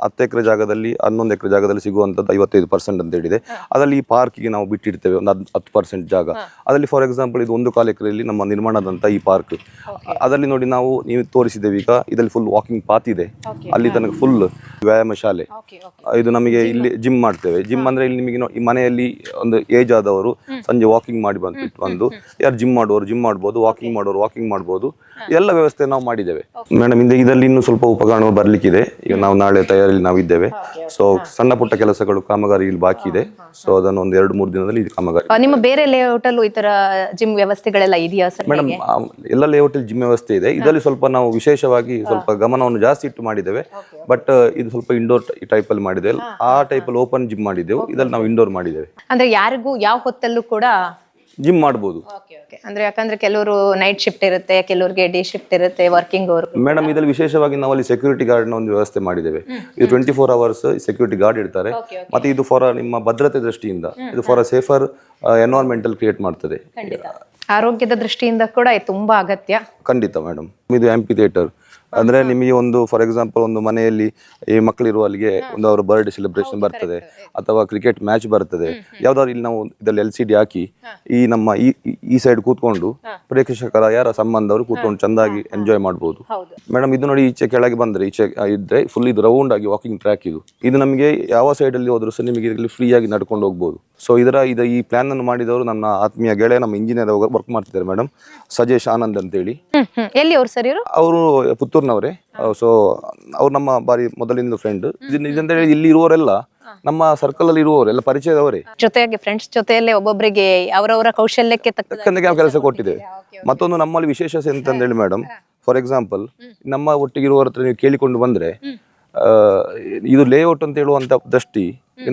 10 ಎಕರೆ ಜಾಗದಲ್ಲಿ 11 ಎಕರೆ ಜಾಗದಲ್ಲಿ ಸಿಗುವಂತದ್ದು 55% ಅಂತ ಹೇಳಿದೆ. ಅದರಲ್ಲಿ ಈ ಪಾರ್ಕ್ಗೆ ನಾವು ಬಿಟ್ಟಿರ್ತೇವೆ ಒಂದು 10% ಜಾಗ. ಅದರಲ್ಲಿ ಫಾರ್ ಎಕ್ಸಾಂಪಲ್ ಇದು 1.25 ಎಕರೆಯಲ್ಲಿ ನಮ್ಮ ನಿರ್ಮಾಣದಂತ ಈ ಪಾರ್ಕ್. ಅದರಲ್ಲಿ ನೋಡಿ, ನೀವು ತೋರಿಸಿದ್ದೇವೆ ಈಗ, ಇದರಲ್ಲಿ ಫುಲ್ ವಾಕಿಂಗ್ ಪಾತ್ ಇದೆ, ಅಲ್ಲಿ ತನಕ ಫುಲ್ ವ್ಯಾಯಾಮ ಶಾಲೆ. ಇದು ನಮಗೆ ಇಲ್ಲಿ ಜಿಮ್ ಮಾಡ್ತೇವೆ. ಜಿಮ್ ಅಂದ್ರೆ ಇಲ್ಲಿ ನಿಮಗೆ ಈ ಮನೆಯಲ್ಲಿ ಒಂದು ಏಜ್ ಆದವರು ಸಂಜೆ ವಾಕಿಂಗ್ ಮಾಡಿ ಬಂದು ಯಾರು ಜಿಮ್ ಮಾಡ್ಬೋದು, ವಾಕಿಂಗ್ ಮಾಡೋರು ವಾಕಿಂಗ್ ಮಾಡ್ಬೋದು. ಎಲ್ಲ ವ್ಯವಸ್ಥೆ ನಾವು ಮಾಡಿದ್ದೇವೆ ಮೇಡಮ್. ಇದರಲ್ಲಿ ಇನ್ನೂ ಸ್ವಲ್ಪ ಉಪಕರಣಗಳು ಬರ್ಲಿಕ್ಕಿದೆ. ಈಗ ನಾವು ನಾಳೆ ತಯಾರಿಯಲ್ಲಿ ನಾವಿದ್ದೇವೆ. ಸೊ ಸಣ್ಣ ಪುಟ್ಟ ಕೆಲಸಗಳು ಕಾಮಗಾರಿ ಇಲ್ಲಿ ಬಾಕಿ ಇದೆ. ಸೊ ಅದನ್ನು ಒಂದು 2-3 ದಿನದಲ್ಲಿ ಕಾಮಗಾರಿ. ನಿಮ್ಮ ಬೇರೆ ಲೇಔಟ್ ಅಲ್ಲೂ ಈ ತರ ಜಿಮ್ ವ್ಯವಸ್ಥೆಗಳೆಲ್ಲ ಇದೆಯಾ ಸರ್? ಮೇಡಮ್, ಎಲ್ಲ ಲೇಔಟ್ ಅಲ್ಲಿ ಜಿಮ್ ವ್ಯವಸ್ಥೆ ಇದೆ. ಇದರಲ್ಲಿ ಸ್ವಲ್ಪ ನಾವು ವಿಶೇಷವಾಗಿ ಸ್ವಲ್ಪ ಗಮನವನ್ನು ಜಾಸ್ತಿ ಇಟ್ಟು ಮಾಡಿದ್ದೇವೆ. ಬಟ್ ಇದು ಸ್ವಲ್ಪ ಇಂಡೋರ್ ಟೈಪ್ ಅಲ್ಲಿ ಮಾಡಿದ್ದೇವೆ. ಆ ಟೈಪ್ ಅಲ್ಲಿ ಓಪನ್ ಜಿಮ್ ಮಾಡಿದ್ದೆವು. ಇದರಲ್ಲಿ ನಾವು ಇಂಡೋರ್ ಮಾಡಿದ್ದೇವೆ. ಅಂದ್ರೆ ಯಾರಿಗೂ ಯಾವ ಹೊತ್ತಲ್ಲೂ ಕೂಡ ಜಿಮ್ ಮಾಡಬಹುದು. ಅಂದ್ರೆ ಯಾಕಂದ್ರೆ ಕೆಲವರು ನೈಟ್ ಶಿಫ್ಟ್ ಇರುತ್ತೆ, ಕೆಲವರಿಗೆ ಡೇ ಶಿಫ್ಟ್ ಇರುತ್ತೆ, ವರ್ಕಿಂಗ್ ಅವರು. ಮೇಡಮ್, ಇದರಲ್ಲಿ ವಿಶೇಷವಾಗಿ ನಾವು ಅಲ್ಲಿ ಸೆಕ್ಯೂರಿಟಿ ಗಾರ್ಡ್ ನ ಒಂದು ವ್ಯವಸ್ಥೆ ಮಾಡಿದ್ದೇವೆ. ಇದು 24 hours ಸೆಕ್ಯೂರಿಟಿ ಗಾರ್ಡ್ ಇರ್ತಾರೆ. ಮತ್ತೆ ಇದು ಫಾರ್ ನಿಮ್ಮ ಭದ್ರತೆ ದೃಷ್ಟಿಯಿಂದ ಇದು ಫಾರ್ ಸೇಫರ್ ಎನ್ವೈರನ್ಮೆಂಟಲ್ ಕ್ರಿಯೇಟ್ ಮಾಡ್ತದೆ. ಆರೋಗ್ಯದ ದೃಷ್ಟಿಯಿಂದ ಕೂಡ ತುಂಬಾ ಅಗತ್ಯ. ಖಂಡಿತ ಮೇಡಮ್. ಇದು ಆಂಪಿ ಥಿಯೇಟರ್ ಅಂದ್ರೆ ನಿಮಗೆ ಒಂದು ಫಾರ್ ಎಕ್ಸಾಂಪಲ್ ಒಂದು ಮನೆಯಲ್ಲಿ ಈ ಮಕ್ಕಳಿರುವ ಅಲ್ಲಿಗೆ ಒಂದು ಅವರ ಬರ್ಡೇ ಸೆಲೆಬ್ರೇಷನ್ ಬರ್ತದೆ ಅಥವಾ ಕ್ರಿಕೆಟ್ ಮ್ಯಾಚ್ ಬರ್ತದೆ, ಯಾವ್ದಾದ್ರು ಇಲ್ಲಿ ನಾವು ಇದರಲ್ಲಿ LCD ಹಾಕಿ ಈ ನಮ್ಮ ಈ ಸೈಡ್ ಕೂತ್ಕೊಂಡು ಪ್ರೇಕ್ಷಕರ ಯಾರ ಸಂಬಂಧವರು ಕೂತ್ಕೊಂಡು ಚಂದಾಗಿ ಎಂಜಾಯ್ ಮಾಡಬಹುದು. ಮೇಡಮ್ ಇದು ನೋಡಿ, ಈಚೆ ಕೆಳಗೆ ಬಂದ್ರೆ ಈಚೆ ಇದ್ರೆ ಫುಲ್ ಇದು ರೌಂಡ್ ಆಗಿ ವಾಕಿಂಗ್ ಟ್ರ್ಯಾಕ್ ಇದು ನಮಗೆ ಯಾವ ಸೈಡ್ ಅಲ್ಲಿ ಹೋದ್ರು ಸಹ ನಿಮಗೆ ಇಲ್ಲಿ ಫ್ರೀ ಆಗಿ ನಡ್ಕೊಂಡು ಹೋಗ್ಬೋದು. ಸೊ ಈ ಪ್ಲಾನ್ ಅನ್ನು ಮಾಡಿದವರು ನನ್ನ ಆತ್ಮೀಯ ಗೆಳೆಯ, ನಮ್ಮ ಇಂಜಿನಿಯರ್ ವರ್ಕ್ ಮಾಡ್ತಿದ್ದಾರೆ ಮೇಡಮ್, ಸಜೇಶ್ ಆನಂದ್ ಅಂತ ಹೇಳಿ. ಎಲ್ಲಿ ಅವ್ರು ಸರ್? ಅವರು ಪುತ್ತೂರ್ನವರೇ. ಸೊ ಅವ್ರು ನಮ್ಮ ಬಾರಿ ಮೊದಲಿಂದ ಫ್ರೆಂಡ್. ಇದಂತ ಹೇಳಿ ಇಲ್ಲಿ ಇರುವವರೆಲ್ಲ ನಮ್ಮ ಸರ್ಕಲ್ ಅಲ್ಲಿ ಇರುವವರೆಲ್ಲ ಪರಿಚಯದವರೇ. ಜೊತೆಗೆ ಫ್ರೆಂಡ್ಸ್ ಜೊತೆಯಲ್ಲೇ ಒಬ್ಬೊಬ್ಬರಿಗೆ ಅವರವರ ಕೌಶಲ್ಯಕ್ಕೆ ತಕ್ಕಂತೆ ನಾವು ಕೆಲಸ ಕೊಟ್ಟಿದ್ದೇವೆ. ಮತ್ತೊಂದು ನಮ್ಮಲ್ಲಿ ವಿಶೇಷತೆ ಎಂತಂದೇಳಿ ಮೇಡಮ್, ಫಾರ್ ಎಕ್ಸಾಂಪಲ್ ನಮ್ಮ ಒಟ್ಟಿಗೆ ಇರುವವರ ಹತ್ರ ನೀವು ಕೇಳಿಕೊಂಡು ಬಂದ್ರೆ ಇದು ಲೇಔಟ್ ಅಂತ ಹೇಳುವಂತ ದೃಷ್ಟಿ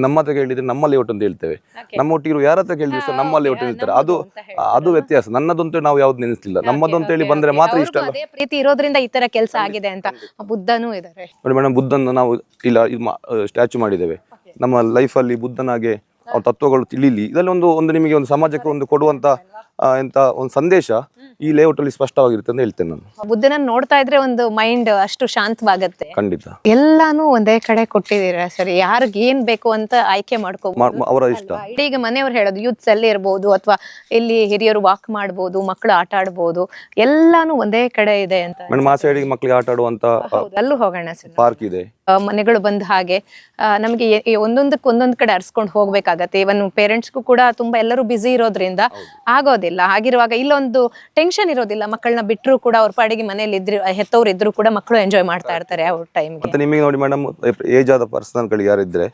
ನಮ್ಮ ಹತ್ರ ಕೇಳಿದ್ರೆ ನಮ್ಮ ಲೇಔಟ್ ಅಂತ ಹೇಳ್ತೇವೆ, ನಮ್ಮ ಒಟ್ಟಿಗೆ ಯಾರ ಹತ್ರ ಕೇಳಿದ್ರೆ ಸಹ ನಮ್ಮ ಲೇಔಟ್ ಹೇಳ್ತಾರೆ. ಅದು ವ್ಯತ್ಯಾಸ. ನನ್ನದಂತೂ ನಾವು ಯಾವ್ದು ನೆನೆಸ್ತಿಲ್ಲ, ನಮ್ಮದು ಅಂತ ಹೇಳಿ ಬಂದ್ರೆ ಮಾತ್ರ ಇಷ್ಟ ಅಲ್ಲ. ಪ್ರೀತಿ ಇರೋದ್ರಿಂದ ಈ ತರ ಕೆಲಸ ಆಗಿದೆ ಅಂತ. ಬುದ್ಧನೂ ಇದ್ದಾರೆ ನೋಡಿ ಮೇಡಮ್, ಬುದ್ಧನ ನಾವು ಇಲ್ಲ ಸ್ಟ್ಯಾಚು ಮಾಡಿದ್ದೇವೆ. ನಮ್ಮ ಲೈಫ್ ಅಲ್ಲಿ ಬುದ್ಧನಾಗೆ ಅವ್ರ ತತ್ವಗಳು ತಿಳಿಲಿ, ಇದರಲ್ಲಿ ಒಂದು ನಿಮಗೆ ಒಂದು ಸಮಾಜಕ್ಕೆ ಒಂದು ಕೊಡುವಂತ ಎಂತ ಒಂದು ಸಂದೇಶ ಈ ಲೇಔಟ್ ಅಲ್ಲಿ ಸ್ಪಷ್ಟವಾಗಿರುತ್ತೆ ಅಂತ ಹೇಳ್ತೇನೆ ನಾನು. ಬುದ್ಧನನ್ನ ನೋಡ್ತಾ ಇದ್ರೆ ಒಂದು ಮೈಂಡ್ ಅಷ್ಟು ಶಾಂತವಾಗುತ್ತೆ. ಖಂಡಿತ. ಎಲ್ಲಾನು ಒಂದೇ ಕಡೆ ಕೊಟ್ಟಿದ್ದೀರಾ ಸರಿ, ಯಾರಿಗ ಏನ್ ಬೇಕು ಅಂತ ಆಯ್ಕೆ ಮಾಡ್ಕೋಬಹುದು, ಅವರ ಇಷ್ಟ. ಈಗ ಮನೆಯವ್ರು ಹೇಳೋದು ಯೂತ್ಸ್ ಅಲ್ಲಿ ಇರ್ಬೋದು ಅಥವಾ ಇಲ್ಲಿ ಹಿರಿಯರು ವಾಕ್ ಮಾಡ್ಬೋದು, ಮಕ್ಕಳು ಆಟ ಆಡ್ಬೋದು, ಎಲ್ಲಾನು ಒಂದೇ ಕಡೆ ಇದೆ ಅಂತ. ಮೇಡಮ್ ಆ ಸೈಡಿಗೆ ಮಕ್ಕಳಿಗೆ ಆಟ ಆಡುವಂತ ಅಲ್ಲೂ ಹೋಗೋಣ ಸರ್. ಪಾರ್ಕ್ ಇದೆ. ಮನೆಗಳು ಬಂದ ಹಾಗೆ ನಮಗೆ ಒಂದೊಂದಕ್ಕೆ ಒಂದೊಂದ್ ಕಡೆ ಅರ್ಸ್ಕೊಂಡು ಹೋಗ್ಬೇಕಾಗತ್ತೆ. ಇವನ್ ಪೇರೆಂಟ್ಸ್ಗೂ ಕೂಡ ತುಂಬಾ ಎಲ್ಲರೂ ಬಿಸಿ ಇರೋದ್ರಿಂದ ಆಗೋದಿಲ್ಲ. ಹಾಗಿರುವಾಗ ಇಲ್ಲೊಂದು ಟೆನ್ಷನ್ ಇರೋದಿಲ್ಲ, ಮಕ್ಕಳನ್ನ ಬಿಟ್ಟರು ಕೂಡ ಅವ್ರ ಪಾಡಿಗೆ ಮನೇಲಿ ಇದ್ರು ಹೆತ್ತವ್ರು ಇದ್ರು ಕೂಡ ಮಕ್ಕಳು ಎಂಜಾಯ್ ಮಾಡ್ತಾ ಇರ್ತಾರೆ ಅವ್ರ ಟೈಮ್. ಮತ್ತೆ ನಿಮಗೆ ನೋಡಿ ಮೇಡಮ್, ಏಜ್ ಆದ ಪರ್ಸನಲ್ ಗಳಿಗೆ ಯಾರಿದ್ರೆ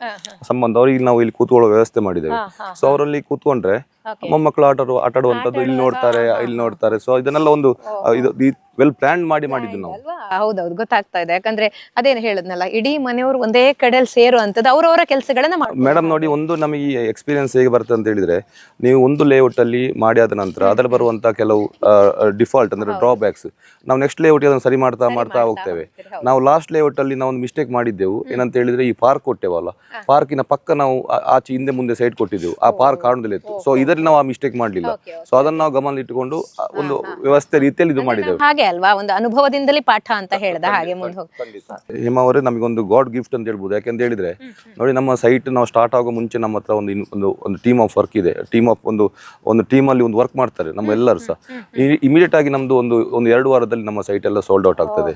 ಸಂಬಂಧ ಅವ್ರಿಗೆ ನಾವು ಇಲ್ಲಿ ಕೂತ್ಕೊಳ್ಳೋ ವ್ಯವಸ್ಥೆ ಮಾಡಿದ್ದೇವೆ. ಸೊ ಅವರಲ್ಲಿ ಕೂತ್ಕೊಂಡ್ರೆ ಮೊಮ್ಮಕ್ಕಳು ಆಟ ಆಡುವಂತದ್ದು ಇಲ್ಲಿ ನೋಡ್ತಾರೆ. ಸೊ ಇದನ್ನೆಲ್ಲ ಒಂದು ವೆಲ್ ಪ್ಲಾನ್ ಮಾಡಿದ್ದು ನಾವು. ಹೌದೌದು, ಗೊತ್ತಾಗ್ತಾ ಇದೆ. ಯಾಕಂದ್ರೆ ಅದೇನು ಹೇಳದ್ನಲ್ಲ, ಇಡೀ ಮನೆಯವರು ಒಂದೇ ಕಡೆಯಲ್ಲಿ ಸೇರುವಂತದ್ದು, ಅವರವರ ಕೆಲಸಗಳನ್ನ ಮೇಡಮ್ ನೋಡಿ, ಒಂದು ನಮಗೆ ಈ ಎಕ್ಸ್ಪೀರಿಯನ್ಸ್ ಹೇಗೆ ಬರ್ತದೆ ಅಂತ ಹೇಳಿದ್ರೆ, ನೀವು ಒಂದು ಲೇಔಟ್ ಅಲ್ಲಿ ಮಾಡಿ ಆದ ನಂತರ ಅದರಲ್ಲಿ ಬರುವಂತ ಕೆಲವು ಡಿಫಾಲ್ಟ್ ಅಂದ್ರೆ ಡ್ರಾಬ್ಯಾಕ್ಸ್ ನಾವು ನೆಕ್ಸ್ಟ್ ಲೇಔಟ್ ಅದನ್ನು ಸರಿ ಮಾಡ್ತಾ ಹೋಗ್ತೇವೆ. ನಾವು ಲಾಸ್ಟ್ ಲೇಔಟ್ ಅಲ್ಲಿ ನಾವು ಒಂದು ಮಿಸ್ಟೇಕ್ ಮಾಡಿದ್ದೆವು. ಏನಂತ ಹೇಳಿದ್ರೆ, ಈ ಪಾರ್ಕ್ ಕೊಟ್ಟೆವಲ್ಲ, ಪಾರ್ಕಿನ ಪಕ್ಕ ನಾವು ಆಚೆ ಹಿಂದೆ ಮುಂದೆ ಸೈಡ್ ಕೊಟ್ಟಿದ್ದೆವು, ಆ ಪಾರ್ಕ್ ಕಾಣುದಿಲ್ಲ ಇತ್ತು. ಸೊ ಇದರಲ್ಲಿ ನಾವು ಆ ಮಿಸ್ಟೇಕ್ ಮಾಡಲಿಲ್ಲ. ಸೊ ಅದನ್ನ ನಾವು ಗಮನ ಇಟ್ಟುಕೊಂಡು ಒಂದು ವ್ಯವಸ್ಥೆ ರೀತಿಯಲ್ಲಿ ಇದು ಮಾಡಿದ್ದೇವೆ. ಹಾಗೆ ಅಲ್ವಾ, ಒಂದು ಅನುಭವದಿಂದಲೇ ಪಾಠ ಅಂತ ಹೇಳ್ದ ಹಾಗೆ ಮುಂದೆ ಹೋಗಿ. ಹೇಮ ಅವರೇ, ನಮಗೊಂದು ಗಾಡ್ ಗಿಫ್ಟ್ ಅಂತ ಹೇಳ್ಬೋದು. ಯಾಕೆಂತ ಹೇಳಿದ್ರೆ ನೋಡಿ, ನಮ್ಮ ಸೈಟ್ ನಾವು ಸ್ಟಾರ್ಟ್ ಆಗೋ ಮುಂಚೆ ನಮ್ಮ ಹತ್ರ ಒಂದು ಟೀಮ್ ಆಫ್ ವರ್ಕ್ ಇದೆ. ಒಂದು ಟೀಮ್ ಅಲ್ಲಿ ಒಂದು ವರ್ಕ್ ಮಾಡ್ತಾರೆ ನಮ್ಮ ಎಲ್ಲರೂ ಸಹ. ಇಮಿಡಿಯೇಟ್ ಆಗಿ ನಮ್ದು ಒಂದು 2 ವಾರದಲ್ಲಿ ನಮ್ಮ ಸೈಟ್ ಎಲ್ಲ ಸೋಲ್ಡ್ ಔಟ್ ಆಗ್ತದೆ.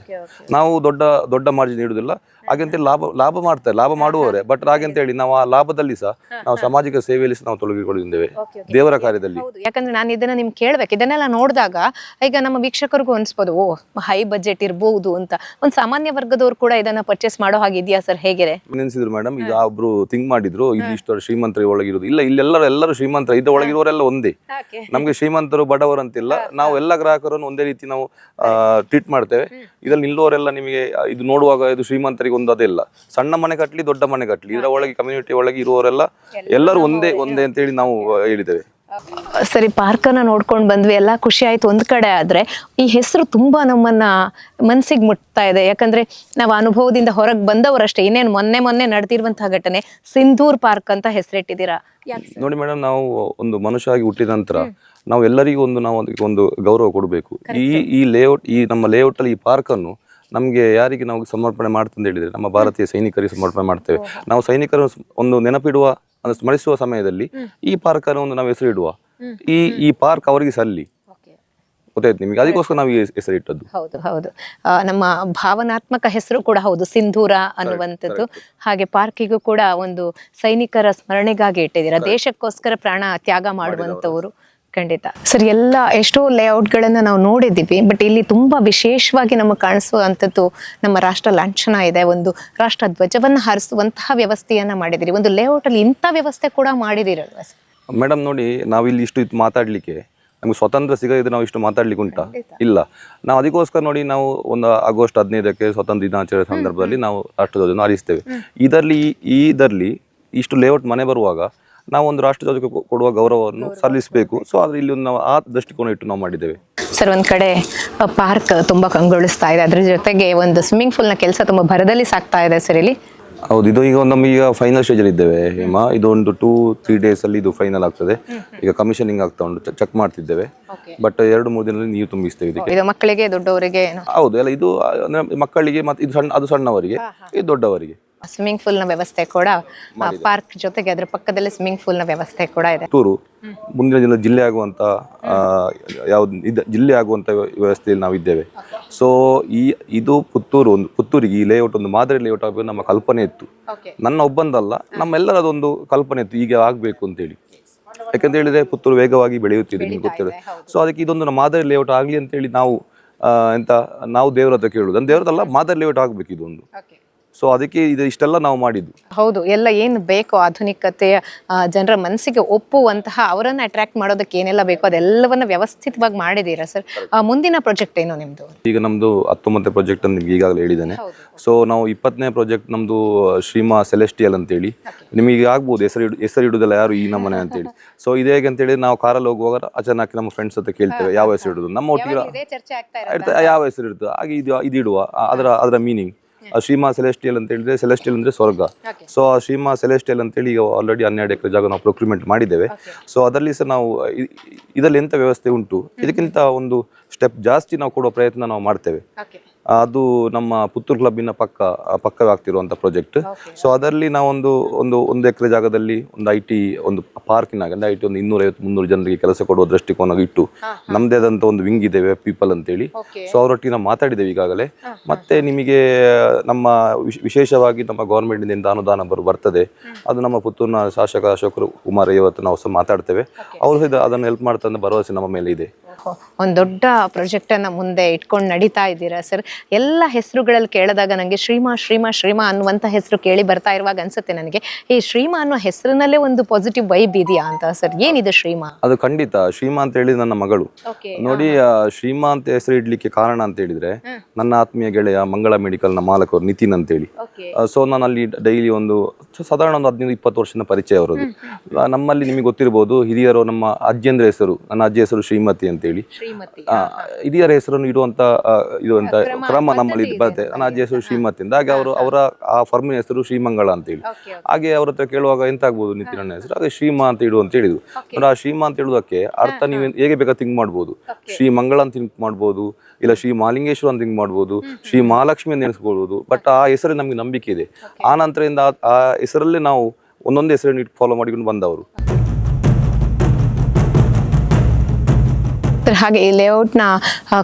ನಾವು ದೊಡ್ಡ ಮಾರ್ಜಿನ್ ಇಡುದಿಲ್ಲ. ಹಾಗಂತ ಲಾಭ ಮಾಡುವವರೇ, ಬಟ್ ಹಾಗಂತ ಹೇಳಿ ನಾವು ಆ ಲಾಭದಲ್ಲಿ ಸಹ ನಾವು ಸಾಮಾಜಿಕ ಸೇವೆಯಲ್ಲಿ ನಾವು ತೊಡಗಿಕೊಂಡಿದ್ದೇವೆ, ದೇವರ ಕಾರ್ಯದಲ್ಲಿ. ಯಾಕಂದ್ರೆ ನಾನು ಇದನ್ನ ನಿಮ್ಗೆ ಕೇಳ್ಬೇಕು, ಇದನ್ನೆಲ್ಲ ನೋಡಿದಾಗ ಈಗ ನಮ್ಮ ವೀಕ್ಷಕರಿಗೂ ಅನ್ಸ್ಬೋದು, ಓ ಹೈ ಬಜೆಟ್ ಇರ್ಬಹುದು ಅಂತ. ಒಂದು ಸಾಮಾನ್ಯ ವರ್ಗದವ್ರು ಕೂಡ ಇದನ್ನ ಪರ್ಚೇಸ್ ಮಾಡೋ ಹಾಗಿದ್ಯಾ ಸರ್? ಹೇಗಿದೆ ನೆನ್ಸಿದ್ರು ಮೇಡಮ್? ಈಗ ಒಬ್ರು ಥಿಂಕ್ ಮಾಡಿದ್ರು, ಇದು ಇಷ್ಟು ಶ್ರೀಮಂತರ ಒಳಗಿರೋದು ಇಲ್ಲ, ಇಲ್ಲೆಲ್ಲರೂ ಶ್ರೀಮಂತರ, ಇದು ಒಳಗಿರೋರೆಲ್ಲ ಒಂದೇ. ನಮ್ಗೆ ಶ್ರೀಮಂತರು ಬಡವರು ಅಂತಿಲ್ಲ, ನಾವು ಎಲ್ಲ ಗ್ರಾಹಕರನ್ನು ಒಂದೇ ರೀತಿ ನಾವು ಟ್ರೀಟ್ ಮಾಡ್ತೇವೆ. ಇದ್ರಲ್ಲಿ ನಿಲ್ಲುವವರೆಲ್ಲ ನಿಮಗೆ ಇದು ನೋಡುವಾಗ ಇದು ಶ್ರೀಮಂತರಿಗೆ ಒಂದು ಅದೆಲ್ಲ, ಸಣ್ಣ ಮನೆ ಕಟ್ಲಿ ದೊಡ್ಡ ಮನೆ ಕಟ್ಲಿ, ಇದರ ಒಳಗೆ ಕಮ್ಯುನಿಟಿ ಒಳಗೆ ಇರುವವರೆಲ್ಲ ಎಲ್ಲರೂ ಒಂದೇ ಅಂತ ಹೇಳಿ ನಾವು ಹೇಳಿದ್ದೇವೆ. ಸರಿ, ಪಾರ್ಕನ್ನ ನೋಡ್ಕೊಂಡು ಬಂದ್ವಿ, ಎಲ್ಲ ಖುಷಿ ಆಯ್ತು ಒಂದ್ ಕಡೆ. ಆದ್ರೆ ಈ ಹೆಸರು ತುಂಬಾ ನಮ್ಮನ್ನ ಮನ್ಸಿಗೆ ಮುಟ್ತಾ ಇದೆ. ಯಾಕಂದ್ರೆ ನಾವು ಅನುಭವದಿಂದ ಹೊರಗೆ ಬಂದವರಷ್ಟೇ. ಇನ್ನೇನು ಮೊನ್ನೆ ನಡೆದಿರುವಂತಹ ಘಟನೆ, ಸಿಂಧೂರ್ ಪಾರ್ಕ್ ಅಂತ ಹೆಸರಿಟ್ಟಿದ್ದೀರಾ. ನೋಡಿ ಮೇಡಮ್, ನಾವು ಒಂದು ಮನುಷ್ಯ ಆಗಿ ಹುಟ್ಟಿದ ನಂತರ ನಾವು ಎಲ್ಲರಿಗೂ ಒಂದು ಗೌರವ ಕೊಡಬೇಕು. ಈ ಲೇಔಟ್, ಈ ನಮ್ಮ ಲೇಔಟ್ ಅಲ್ಲಿ ಈ ಪಾರ್ಕ್ ಅನ್ನು ನಮ್ಗೆ ಯಾರಿಗೆ ನಾವು ಸಮರ್ಪಣೆ ಮಾಡ್ತಂತ ಹೇಳಿದ್ರೆ, ನಮ್ಮ ಭಾರತೀಯ ಸೈನಿಕರಿಗೆ ಸಮರ್ಪಣೆ ಮಾಡ್ತೇವೆ. ನಾವು ಸೈನಿಕರು ಒಂದು ನೆನಪಿಡುವ, ಸ್ಮರಿಸುವ ಸಮಯದಲ್ಲಿ ಈ ಪಾರ್ಕ್ ಅನ್ನು ನಾವು ಹೆಸರು ಇಡುವ. ಈ ಪಾರ್ಕ್ ಅವರಿಗೆ ಸಲ್ಲಿ, ಗೊತ್ತಾಯ್ತು ನಿಮಗೆ, ಅದಕ್ಕೋಸ್ಕರ ನಾವು ಈ ಹೆಸರು ಇಟ್ಟದ್ದು. ಹೌದು, ನಮ್ಮ ಭಾವನಾತ್ಮಕ ಹೆಸರು ಕೂಡ ಹೌದು, ಸಿಂಧೂರ ಅನ್ನುವಂಥದ್ದು. ಹಾಗೆ ಪಾರ್ಕಿಗೂ ಕೂಡ ಒಂದು ಸೈನಿಕರ ಸ್ಮರಣೆಗಾಗಿ ಇಟ್ಟಿದ್ದೀರಾ, ದೇಶಕ್ಕೋಸ್ಕರ ಪ್ರಾಣ ತ್ಯಾಗ ಮಾಡುವಂತವರು. ಖಂಡಿತ ಸರ್, ಎಲ್ಲ ಎಷ್ಟೋ ಲೇಔಟ್ಗಳನ್ನು ನಾವು ನೋಡಿದ್ದೀವಿ, ಬಟ್ ಇಲ್ಲಿ ತುಂಬಾ ವಿಶೇಷವಾಗಿ ನಮಗೆ ಕಾಣಿಸುವಂಥದ್ದು ನಮ್ಮ ರಾಷ್ಟ್ರ ಲಾಂಛನ ಇದೆ. ಒಂದು ರಾಷ್ಟ್ರ ಧ್ವಜವನ್ನು ಹಾರಿಸುವಂತಹ ವ್ಯವಸ್ಥೆಯನ್ನ ಮಾಡಿದಿರಿ. ಒಂದು ಲೇಔಟ್ ಅಲ್ಲಿ ಇಂಥ ವ್ಯವಸ್ಥೆ ಕೂಡ ಮಾಡಿದಿರಲ್ವಾ ಸರ್? ಮೇಡಮ್ ನೋಡಿ, ನಾವಿಲ್ಲಿ ಇಷ್ಟು ಮಾತಾಡ್ಲಿಕ್ಕೆ, ನಮ್ಗೆ ಸ್ವತಂತ್ರ ಸಿಗದಿದ್ರೆ ನಾವು ಇಷ್ಟು ಮಾತಾಡ್ಲಿಕ್ಕೆ ಉಂಟಾ? ಇಲ್ಲ. ನಾವು ಅದಕ್ಕೋಸ್ಕರ ನೋಡಿ, ನಾವು ಒಂದು ಆಗಸ್ಟ್ 15ಕ್ಕೆ ಸ್ವತಂತ್ರ ದಿನಾಚರಣೆ ಸಂದರ್ಭದಲ್ಲಿ ನಾವು ರಾಷ್ಟ್ರಧ್ವಜವನ್ನು ಹಾರಿಸ್ತೇವೆ. ಇದರಲ್ಲಿ ಇಷ್ಟು ಲೇಔಟ್ ಮನೆ ಬರುವಾಗ ನಾವು ಒಂದು ರಾಷ್ಟ್ರಧ್ವಜಕ್ಕೆ ಕೊಡುವ ಗೌರವವನ್ನು ಸಲ್ಲಿಸಬೇಕು. ಸೊ ಆದ್ರೆ ಇಲ್ಲಿ ನಾವು ಆ ದೃಷ್ಟಿಕೋನ ಇಟ್ಟು ನಾವು ಮಾಡಿದ್ದೇವೆ. ಸರ್, ಒಂದ್ ಕಡೆ ಪಾರ್ಕ್ ತುಂಬಾ ಕಂಗೊಳಿಸ್ತಾ ಇದೆ, ಅದ್ರ ಜೊತೆಗೆ ಒಂದು ಸ್ವಿಮ್ಮಿಂಗ್ ಪೂಲ್ ನ ಕೆಲಸ ತುಂಬಾ ಭರದಲ್ಲಿ ಸಾಗ್ತಾ ಇದೆ ಸರ್ ಇಲ್ಲಿ. ಹೌದು, ಇದು ಈಗ ನಮಗೆ ಈಗ ಫೈನಲ್ ಸ್ಟೇಜ್ ಅಲ್ಲಿ ಇದ್ದೇವೆ ಹೇಮಾ. ಇದು ಒಂದು 2-3 ಡೇಸ್ ಅಲ್ಲಿ ಇದು ಫೈನಲ್ ಆಗ್ತದೆ. ಈಗ ಕಮಿಷನಿಂಗ್ ಆಗ್ತಾ ಉಂಟು, ಚೆಕ್ ಮಾಡ್ತಿದ್ದೇವೆ. ಬಟ್ 2-3 ದಿನದಲ್ಲಿ ನೀವು ತುಂಬಿಸ್ತೇವೆ ಇದಕ್ಕೆ. ಇದು ಮಕ್ಕಳಿಗೆ ದೊಡ್ಡವರಿಗೆ ಏನು? ಹೌದು, ಎಲ್ಲ ಇದು ಅಂದ್ರೆ ಮಕ್ಕಳಿಗೆ ಮತ್ತೆ ಇದು ಅದು ಸಣ್ಣವರಿಗೆ, ಇದು ದೊಡ್ಡವರಿಗೆ. ಸ್ವಿಮ್ಮಿಂಗ್ ಪೂಲ್ ನ ವ್ಯವಸ್ಥೆ ಕೂಡ, ಪಾರ್ಕ್ ಜೊತೆಗೆ ಅದ್ರ ಪಕ್ಕದಲ್ಲಿ ಸ್ವಿಮ್ಮಿಂಗ್ ಪೂಲ್ ನ ವ್ಯವಸ್ಥೆ ಕೂಡ ಇದೆ. ಪುತ್ತೂರು ಮುಂದಿನ ದಿನ ಜಿಲ್ಲೆ ಆಗುವಂತ ಯಾವ್ದು ಜಿಲ್ಲೆ ಆಗುವಂತ ವ್ಯವಸ್ಥೆಯಲ್ಲಿ ನಾವು ಇದ್ದೇವೆ. ಸೊ ಇದು ಪುತ್ತೂರಿಗೆ ಈ ಲೇಔಟ್ ಒಂದು ಮಾದರಿ ಲೇಔಟ್ ಆಗಬೇಕು ನಮ್ಮ ಕಲ್ಪನೆ ಇತ್ತು. ನನ್ನ ಒಬ್ಬಂದಲ್ಲ, ನಮ್ಮೆಲ್ಲರದೊಂದು ಕಲ್ಪನೆ ಇತ್ತು ಈಗ ಆಗ್ಬೇಕು ಅಂತೇಳಿ. ಯಾಕಂತ ಹೇಳಿದ್ರೆ ಪುತ್ತೂರು ವೇಗವಾಗಿ ಬೆಳೆಯುತ್ತಿದೆ, ನಿಮ್ಗೆ ಗೊತ್ತಿದೆ. ಸೊ ಅದಕ್ಕೆ ಇದೊಂದು ಮಾದರಿ ಲೇಔಟ್ ಆಗ್ಲಿ ಅಂತೇಳಿ ನಾವು ದೇವರ ಹತ್ರ ಕೇಳುದು. ನನ್ನ ದೇವರದಲ್ಲ, ಮಾದರಿ ಲೇಔಟ್ ಆಗ್ಬೇಕು ಇದೊಂದು. ಸೊ ಅದಕ್ಕೆ ಇಷ್ಟೆಲ್ಲ ನಾವು ಮಾಡಿದ್ದು. ಹೌದು, ಎಲ್ಲ ಏನು ಬೇಕೋ ಆಧುನಿಕತೆಯ ಜನರ ಮನಸ್ಸಿಗೆ ಒಪ್ಪುವಂತಹ, ಅವರನ್ನ ಅಟ್ರಾಕ್ಟ್ ಮಾಡೋದಕ್ಕೆ ಏನೆಲ್ಲ ಬೇಕೋ ಅದೆಲ್ಲವನ್ನ ವ್ಯವಸ್ಥಿತವಾಗಿ ಮಾಡಿದೀರಾ ಸರ್. ಮುಂದಿನ ಪ್ರಾಜೆಕ್ಟ್ ಏನು ನಿಮ್ದು? ಈಗ ನಮ್ದು 19ನೇ ಪ್ರಾಜೆಕ್ಟ್ ಅಂತ ಈಗಾಗಲೇ ಹೇಳಿದ್ದೇನೆ. ಸೊ ನಾವು 20ನೇ ಪ್ರಾಜೆಕ್ಟ್ ನಮ್ದು ಶ್ರೀಮಾ ಸೆಲೆಸ್ಟಿಯಲ್ ಅಂತೇಳಿ. ನಿಮಗೆ ಆಗ್ಬೋದು ಹೆಸರು ಇಡುದಲ್ಲ ಯಾರು ಈ ನಮ್ಮನೆ ಅಂತೇಳಿ. ಸೊ ಇದು ಹೇಗೆ ಅಂತೇಳಿ, ನಾವು ಕಾರಲ್ಲಿ ಹೋಗುವಾಗ ಅಚಾನಕ್ ನಮ್ಮ ಫ್ರೆಂಡ್ಸ್ ಹತ್ರ ಕೇಳ್ತೇವೆ ಯಾವ ಹೆಸರು ಇಡುದು. ನಮ್ಮ ಒಟ್ಟಿಗೆ ಯಾವ ಹೆಸರು ಇರ್ತದೆ, ಹಾಗೆ ಇದು ಇಡುವ. ಅದರ ಮೀನಿಂಗ್ ಶ್ರೀಮಾ ಸೆಲೆಸ್ಟಿಯಲ್ ಅಂತ ಹೇಳಿದ್ರೆ, ಸೆಲೆಸ್ಟಿಯಲ್ ಅಂದ್ರೆ ಸ್ವರ್ಗ. ಸೊ ಆ ಶ್ರೀಮಾ ಸೆಲೆಸ್ಟಿಯಲ್ ಅಂತೇಳಿ ಈಗ ಆಲ್ರೆಡಿ 12 ಎಕರೆ ಜಾಗ ನಾವು ಪ್ರೊಕ್ಯೂರ್ಮೆಂಟ್ ಮಾಡಿದ್ದೇವೆ. ಸೊ ಅದರಲ್ಲಿ ಸಹ ನಾವು ಇದರಲ್ಲಿ ಎಂತ ವ್ಯವಸ್ಥೆ ಉಂಟು, ಇದಕ್ಕಿಂತ ಒಂದು ಸ್ಟೆಪ್ ಜಾಸ್ತಿ ನಾವು ಕೊಡುವ ಪ್ರಯತ್ನ ನಾವು ಮಾಡ್ತೇವೆ. ಅದು ನಮ್ಮ ಪುತ್ತೂರು ಕ್ಲಬ್ಬಿನ ಪಕ್ಕವೇ ಆಗ್ತಿರುವಂಥ ಪ್ರಾಜೆಕ್ಟ್. ಸೊ ಅದರಲ್ಲಿ ನಾವೊಂದು ಒಂದು ಎಕರೆ ಜಾಗದಲ್ಲಿ ಒಂದು IT ಒಂದು ಪಾರ್ಕಿನಾಗ IT ಒಂದು 250-300 ಜನರಿಗೆ ಕೆಲಸ ಕೊಡುವ ದೃಷ್ಟಿಕೋನ ಇಟ್ಟು ನಮ್ಮದೇ ಆದಂಥ ಒಂದು ವಿಂಗ್ ಇದೆ, ವೆಬ್ ಪೀಪಲ್ ಅಂತೇಳಿ. ಸೊ ಅವರೊಟ್ಟಿಗೆ ನಾವು ಮಾತಾಡಿದ್ದೇವೆ ಈಗಾಗಲೇ. ಮತ್ತೆ ನಿಮಗೆ ನಮ್ಮ ವಿಶೇಷವಾಗಿ ನಮ್ಮ ಗೌರ್ಮೆಂಟಿನಿಂದ ಅನುದಾನ ಬರ್ತದೆ. ಅದು ನಮ್ಮ ಪುತ್ತೂರಿನ ಶಾಸಕ ಅಶೋಕ್ ಕುಮಾರ್ ಇವತ್ತು ನಾವು ಸಹ ಮಾತಾಡ್ತೇವೆ. ಅವರು ಅದನ್ನು ಹೆಲ್ಪ್ ಮಾಡ್ತಾ ಅನ್ನೋ ಭರವಸೆ ನಮ್ಮ ಮೇಲೆ ಇದೆ. ಒಂದು ದೊಡ್ಡ ಪ್ರಾಜೆಕ್ಟ್ ಅನ್ನ ಮುಂದೆ ಇಟ್ಕೊಂಡು ನಡೀತಾ ಇದ್ದೀರಾ ಸರ್. ಎಲ್ಲ ಹೆಸರುಗಳಲ್ಲಿ ಕೇಳಿದಾಗ ನನಗೆ ಶ್ರೀಮಾ ಅನ್ನುವಂಥ ಹೆಸರು ಕೇಳಿ ಬರ್ತಾ ಇರುವಾಗ ಅನ್ಸುತ್ತೆ ನನಗೆ, ಈ ಶ್ರೀಮಾ ಅನ್ನೋ ಹೆಸರಿನಲ್ಲೇ ಒಂದು ಪಾಸಿಟಿವ್ ವೈಬ್ ಇದೆಯಾ ಅಂತ ಸರ್. ಏನಿದೆ ಶ್ರೀಮಾ? ಅದು ಖಂಡಿತ. ಶ್ರೀಮಾ ಅಂತ ಹೇಳಿ ನನ್ನ ಮಗಳು. ನೋಡಿ, ಶ್ರೀಮಾ ಅಂತ ಹೆಸರು ಇಡ್ಲಿಕ್ಕೆ ಕಾರಣ ಅಂತ ಹೇಳಿದ್ರೆ, ನನ್ನ ಆತ್ಮೀಯ ಗೆಳೆಯ ಮಂಗಳ ಮೆಡಿಕಲ್ ನ ಮಾಲಕರು ನಿತಿನ್ ಅಂತೇಳಿ. ಸೊ ನಾನು ಅಲ್ಲಿ ಡೈಲಿ ಸಾಧಾರಣ 15-20 ವರ್ಷದ ಪರಿಚಯ ಅವರದು. ನಮ್ಮಲ್ಲಿ ನಿಮಗೆ ಗೊತ್ತಿರಬಹುದು, ಹಿರಿಯರು ನಮ್ಮ ಅಜ್ಜಿಯಂದ್ರ ಹೆಸರು, ನನ್ನ ಅಜ್ಜಿ ಹೆಸರು ಶ್ರೀಮತಿ ಅಂತೇಳಿ. ಹಿರಿಯರ ಹೆಸರನ್ನು ಇಡುವಂತ ಕ್ರಮ ನಮ್ಮಲ್ಲಿ ಬರುತ್ತೆ. ನನ್ನ ಅಜ್ಜಿ ಹೆಸರು ಶ್ರೀಮತಿ ಅಂತ. ಹಾಗೆ ಅವರ ಆ ಫರ್ಮಿನ ಹೆಸರು ಶ್ರೀಮಂಗಳ ಅಂತೇಳಿ. ಹಾಗೆ ಅವ್ರ ಹತ್ರ ಕೇಳುವಾಗ ಎಂತ ಆಗ್ಬೋದು ನಿತಿನ್ ನನ್ನ ಹೆಸರು, ಹಾಗೆ ಶ್ರೀಮಾ ಅಂತ ಇಡು ಅಂತ ಹೇಳಿದ್ರು. ಆ ಶ್ರೀಮಾ ಅಂತ ಹೇಳುವುದಕ್ಕೆ ಅರ್ಥ ನೀವು ಹೇಗೆ ಬೇಕಾ ಥಿಂಕ್ ಮಾಡ್ಬೋದು. ಶ್ರೀ ಮಂಗಳ ಅಂತ ಥಿಂಕ್ ಮಾಡ್ಬೋದು, ಇಲ್ಲ ಶ್ರೀ ಮಾಲಿಂಗೇಶ್ವರ ಅಂತ ಥಿಂಕ್ ಮಾಡ್ಬೋದು, ಶ್ರೀ ಮಹಾಲಕ್ಷ್ಮಿ ಅಂತ ನೆನೆಸ್ಕೊಳ್ಬೋದು. ಬಟ್ ಆ ಹೆಸರು ನಮಗೆ ನಂಬಿಕೆ ಇದೆ. ಆ ನಂತರದಿಂದ ಆ ಹೆಸರಲ್ಲೇ ನಾವು ಒಂದೊಂದು ಹೆಸರನ್ನು ಫಾಲೋ ಮಾಡಿಕೊಂಡು ಬಂದವರು. ಹಾಗೆ ಈ ಲೇಔಟ್ನ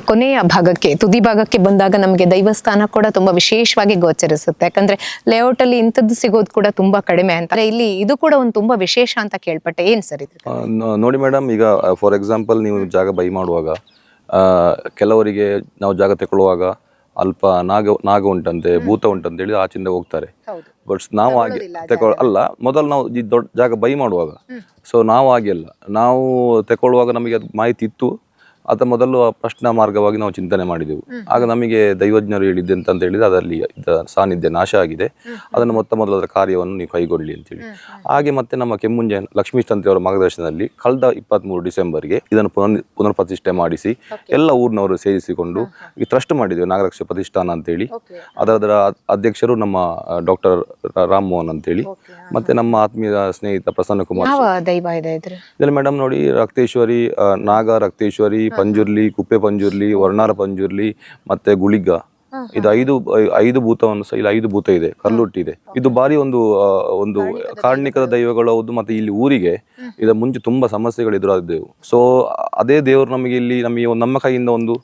ಕೊನೆಯ ಭಾಗಕ್ಕೆ, ತುದಿ ಭಾಗಕ್ಕೆ ಬಂದಾಗ ನಮಗೆ ದೈವಸ್ಥಾನ ಕೂಡ ತುಂಬಾ ವಿಶೇಷವಾಗಿ ಗೋಚರಿಸುತ್ತೆ. ಯಾಕಂದ್ರೆ ಲೇಔಟ್ ಅಲ್ಲಿ ಇಂಥದ್ದು ಸಿಗೋದು ಕೂಡ ತುಂಬಾ ಕಡಿಮೆ ಅಂತ. ಇಲ್ಲಿ ಇದು ಕೂಡ ಒಂದು ತುಂಬಾ ವಿಶೇಷ ಅಂತ ಕೇಳ್ಪಟ್ಟೆ. ಏನ್ ಸರ್ ಇದು? ನೋಡಿ ಮೇಡಮ್, ಈಗ ಫಾರ್ ಎಕ್ಸಾಂಪಲ್ ನೀವು ಜಾಗ ಬೈ ಮಾಡುವಾಗ, ಕೆಲವರಿಗೆ ನಾವು ಜಾಗ ತಗೊಳ್ಳುವಾಗ ಅಲ್ಪ ನಾಗ ಉಂಟಂತೆ, ಭೂತ ಉಂಟಂತ ಹೇಳಿ ಆಚಿಂದ ಹೋಗ್ತಾರೆ. ಬಟ್ ನಾವು ಹಾಗೆ ಅಲ್ಲ. ಮೊದಲು ನಾವು ಈ ದೊಡ್ಡ ಜಾಗ ಬೈ ಮಾಡುವಾಗ, ಸೊ ನಾವು ಹಾಗೆ ಅಲ್ಲ. ನಾವು ತಗೊಳ್ಳುವಾಗ ನಮಗೆ ಅದು ಮಾಹಿತಿ ಇತ್ತು. ಅದ ಮೊದಲು ಪ್ರಶ್ನಾ ಮಾರ್ಗವಾಗಿ ನಾವು ಚಿಂತನೆ ಮಾಡಿದೆವು. ಆಗ ನಮಗೆ ದೈವಜ್ಞರು ಹೇಳಿದ್ದೆ ಅಂತ ಹೇಳಿದ್ರೆ, ಅದರಲ್ಲಿ ಸಾನ್ನಿಧ್ಯ ನಾಶ ಆಗಿದೆ, ಅದನ್ನು ಮೊದಲು ಅದರ ಕಾರ್ಯವನ್ನು ನೀವು ಕೈಗೊಳ್ಳಿ ಅಂತೇಳಿ. ಹಾಗೆ ಮತ್ತೆ ನಮ್ಮ ಕೆಮ್ಮುಂಜೆ ಲಕ್ಷ್ಮೀ ತಂತ್ರಿ ಅವರ ಮಾರ್ಗದರ್ಶನದಲ್ಲಿ ಕಳೆದ 23 ಡಿಸೆಂಬರ್ಗೆ ಇದನ್ನು ಪುನರ್ ಪ್ರತಿಷ್ಠೆ ಮಾಡಿಸಿ ಎಲ್ಲ ಊರಿನವರು ಸೇರಿಸಿಕೊಂಡು ಈ ಟ್ರಸ್ಟ್ ಮಾಡಿದ್ದೇವೆ, ನಾಗರಕ್ಷ ಪ್ರತಿಷ್ಠಾನ ಅಂತೇಳಿ. ಅದರ ಅಧ್ಯಕ್ಷರು ನಮ್ಮ ಡಾಕ್ಟರ್ ರಾಮ್ ಮೋಹನ್ ಅಂತೇಳಿ, ಮತ್ತೆ ನಮ್ಮ ಆತ್ಮೀಯ ಸ್ನೇಹಿತ ಪ್ರಸನ್ನ ಕುಮಾರ್. ಇದರಲ್ಲಿ ಮೇಡಮ್ ನೋಡಿ, ರಕ್ತೇಶ್ವರಿ, ನಾಗ ರಕ್ತೇಶ್ವರಿ, ಪಂಜುರ್ಲಿ, ಕುಪ್ಪೆ ಪಂಜುರ್ಲಿ, ವರ್ಣಾರ ಪಂಜುರ್ಲಿ, ಮತ್ತೆ ಗುಳಿಗ, ಇದು ಐದು ಭೂತವನ್ನು ಸಹ, ಇಲ್ಲಿ 5 ಭೂತ ಇದೆ, ಕಲ್ಲುಟ್ಟಿ ಇದೆ. ಇದು ಬಾರಿ ಒಂದು ಕಾರಣಿಕದ ದೈವಗಳು ಹೌದು. ಮತ್ತೆ ಇಲ್ಲಿ ಊರಿಗೆ ಇದರ ಮುಂಚೆ ತುಂಬಾ ಸಮಸ್ಯೆಗಳು ಎದುರಾದೆವು. ಸೊ ಅದೇ ದೇವರು ನಮಗೆ ಇಲ್ಲಿ ನಮ್ಮ ಕೈಯಿಂದ ಒಂದು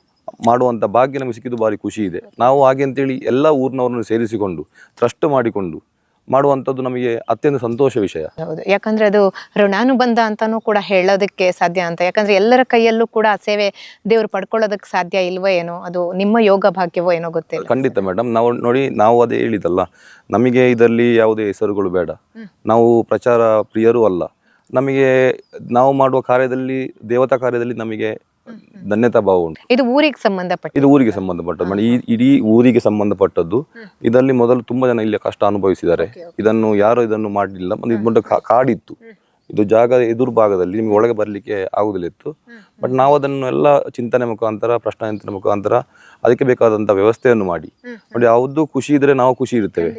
ಮಾಡುವಂತ ಭಾಗ್ಯ ನಮಗೆ ಸಿಕ್ಕಿದ್ದು ಬಾರಿ ಖುಷಿ ಇದೆ. ನಾವು ಹಾಗೆ ಅಂತೇಳಿ ಎಲ್ಲ ಊರಿನವ್ರನ್ನು ಸೇರಿಸಿಕೊಂಡು ಟ್ರಸ್ಟ್ ಮಾಡಿಕೊಂಡು ಮಾಡುವಂಥದ್ದು ನಮಗೆ ಅತ್ಯಂತ ಸಂತೋಷ ವಿಷಯ. ಹೌದು, ಯಾಕಂದ್ರೆ ಅದು ಋಣಾನುಬಂಧ ಅಂತಾನೂ ಕೂಡ ಹೇಳೋದಕ್ಕೆ ಸಾಧ್ಯ ಅಂತ. ಯಾಕಂದ್ರೆ ಎಲ್ಲರ ಕೈಯಲ್ಲೂ ಕೂಡ ಆ ಸೇವೆ ದೇವರು ಪಡ್ಕೊಳ್ಳೋದಕ್ಕೆ ಸಾಧ್ಯ ಇಲ್ವೋ ಏನೋ, ಅದು ನಿಮ್ಮ ಯೋಗ ಭಾಗ್ಯವೋ ಏನೋ ಗೊತ್ತಿಲ್ಲ. ಖಂಡಿತ ಮೇಡಮ್. ನಾವು ಅದೇ ಹೇಳಿದಲ್ಲ, ನಮಗೆ ಇದರಲ್ಲಿ ಯಾವುದೇ ಹೆಸರುಗಳು ಬೇಡ, ನಾವು ಪ್ರಚಾರ ಪ್ರಿಯರೂ ಅಲ್ಲ. ನಮಗೆ ನಾವು ಮಾಡುವ ಕಾರ್ಯದಲ್ಲಿ, ದೇವತಾ ಕಾರ್ಯದಲ್ಲಿ ನಮಗೆ ಧನ್ಯತಾ ಭಾವ ಉಂಟು. ಇದು ಊರಿಗೆ ಸಂಬಂಧಪಟ್ಟದ್ದು. ಇದು ಊರಿಗೆ ಸಂಬಂಧಪಟ್ಟದ್ದು. ಇಡೀ ಊರಿಗೆ ಸಂಬಂಧಪಟ್ಟದ್ದು. ಇದರಲ್ಲಿ ಮೊದಲು ತುಂಬಾ ಜನ ಇಲ್ಲಿ ಕಷ್ಟ ಅನುಭವಿಸಿದ್ದಾರೆ. ಇದನ್ನು ಯಾರು ಮಾಡಲಿಲ್ಲ. ಒಂದು ಕಾಡಿತ್ತು, ಇದು ಜಾಗ ಎದುರು ಭಾಗದಲ್ಲಿ ನಿಮ್ಗೆ ಒಳಗೆ ಬರಲಿಕ್ಕೆ ಆಗುದಿಲ್ಲ ಇತ್ತು. ಬಟ್ ನಾವು ಅದನ್ನೆಲ್ಲ ಚಿಂತನೆ ಮುಖಾಂತರ, ಪ್ರಶ್ನಾಯಂತ್ರ ಮುಖಾಂತರ ಅದಕ್ಕೆ ಬೇಕಾದಂಥ ವ್ಯವಸ್ಥೆಯನ್ನು ಮಾಡಿ ನೋಡಿ. ಯಾವುದು ಖುಷಿ ಇದ್ರೆ ನಾವು ಖುಷಿ ಇರ್ತೇವೆ.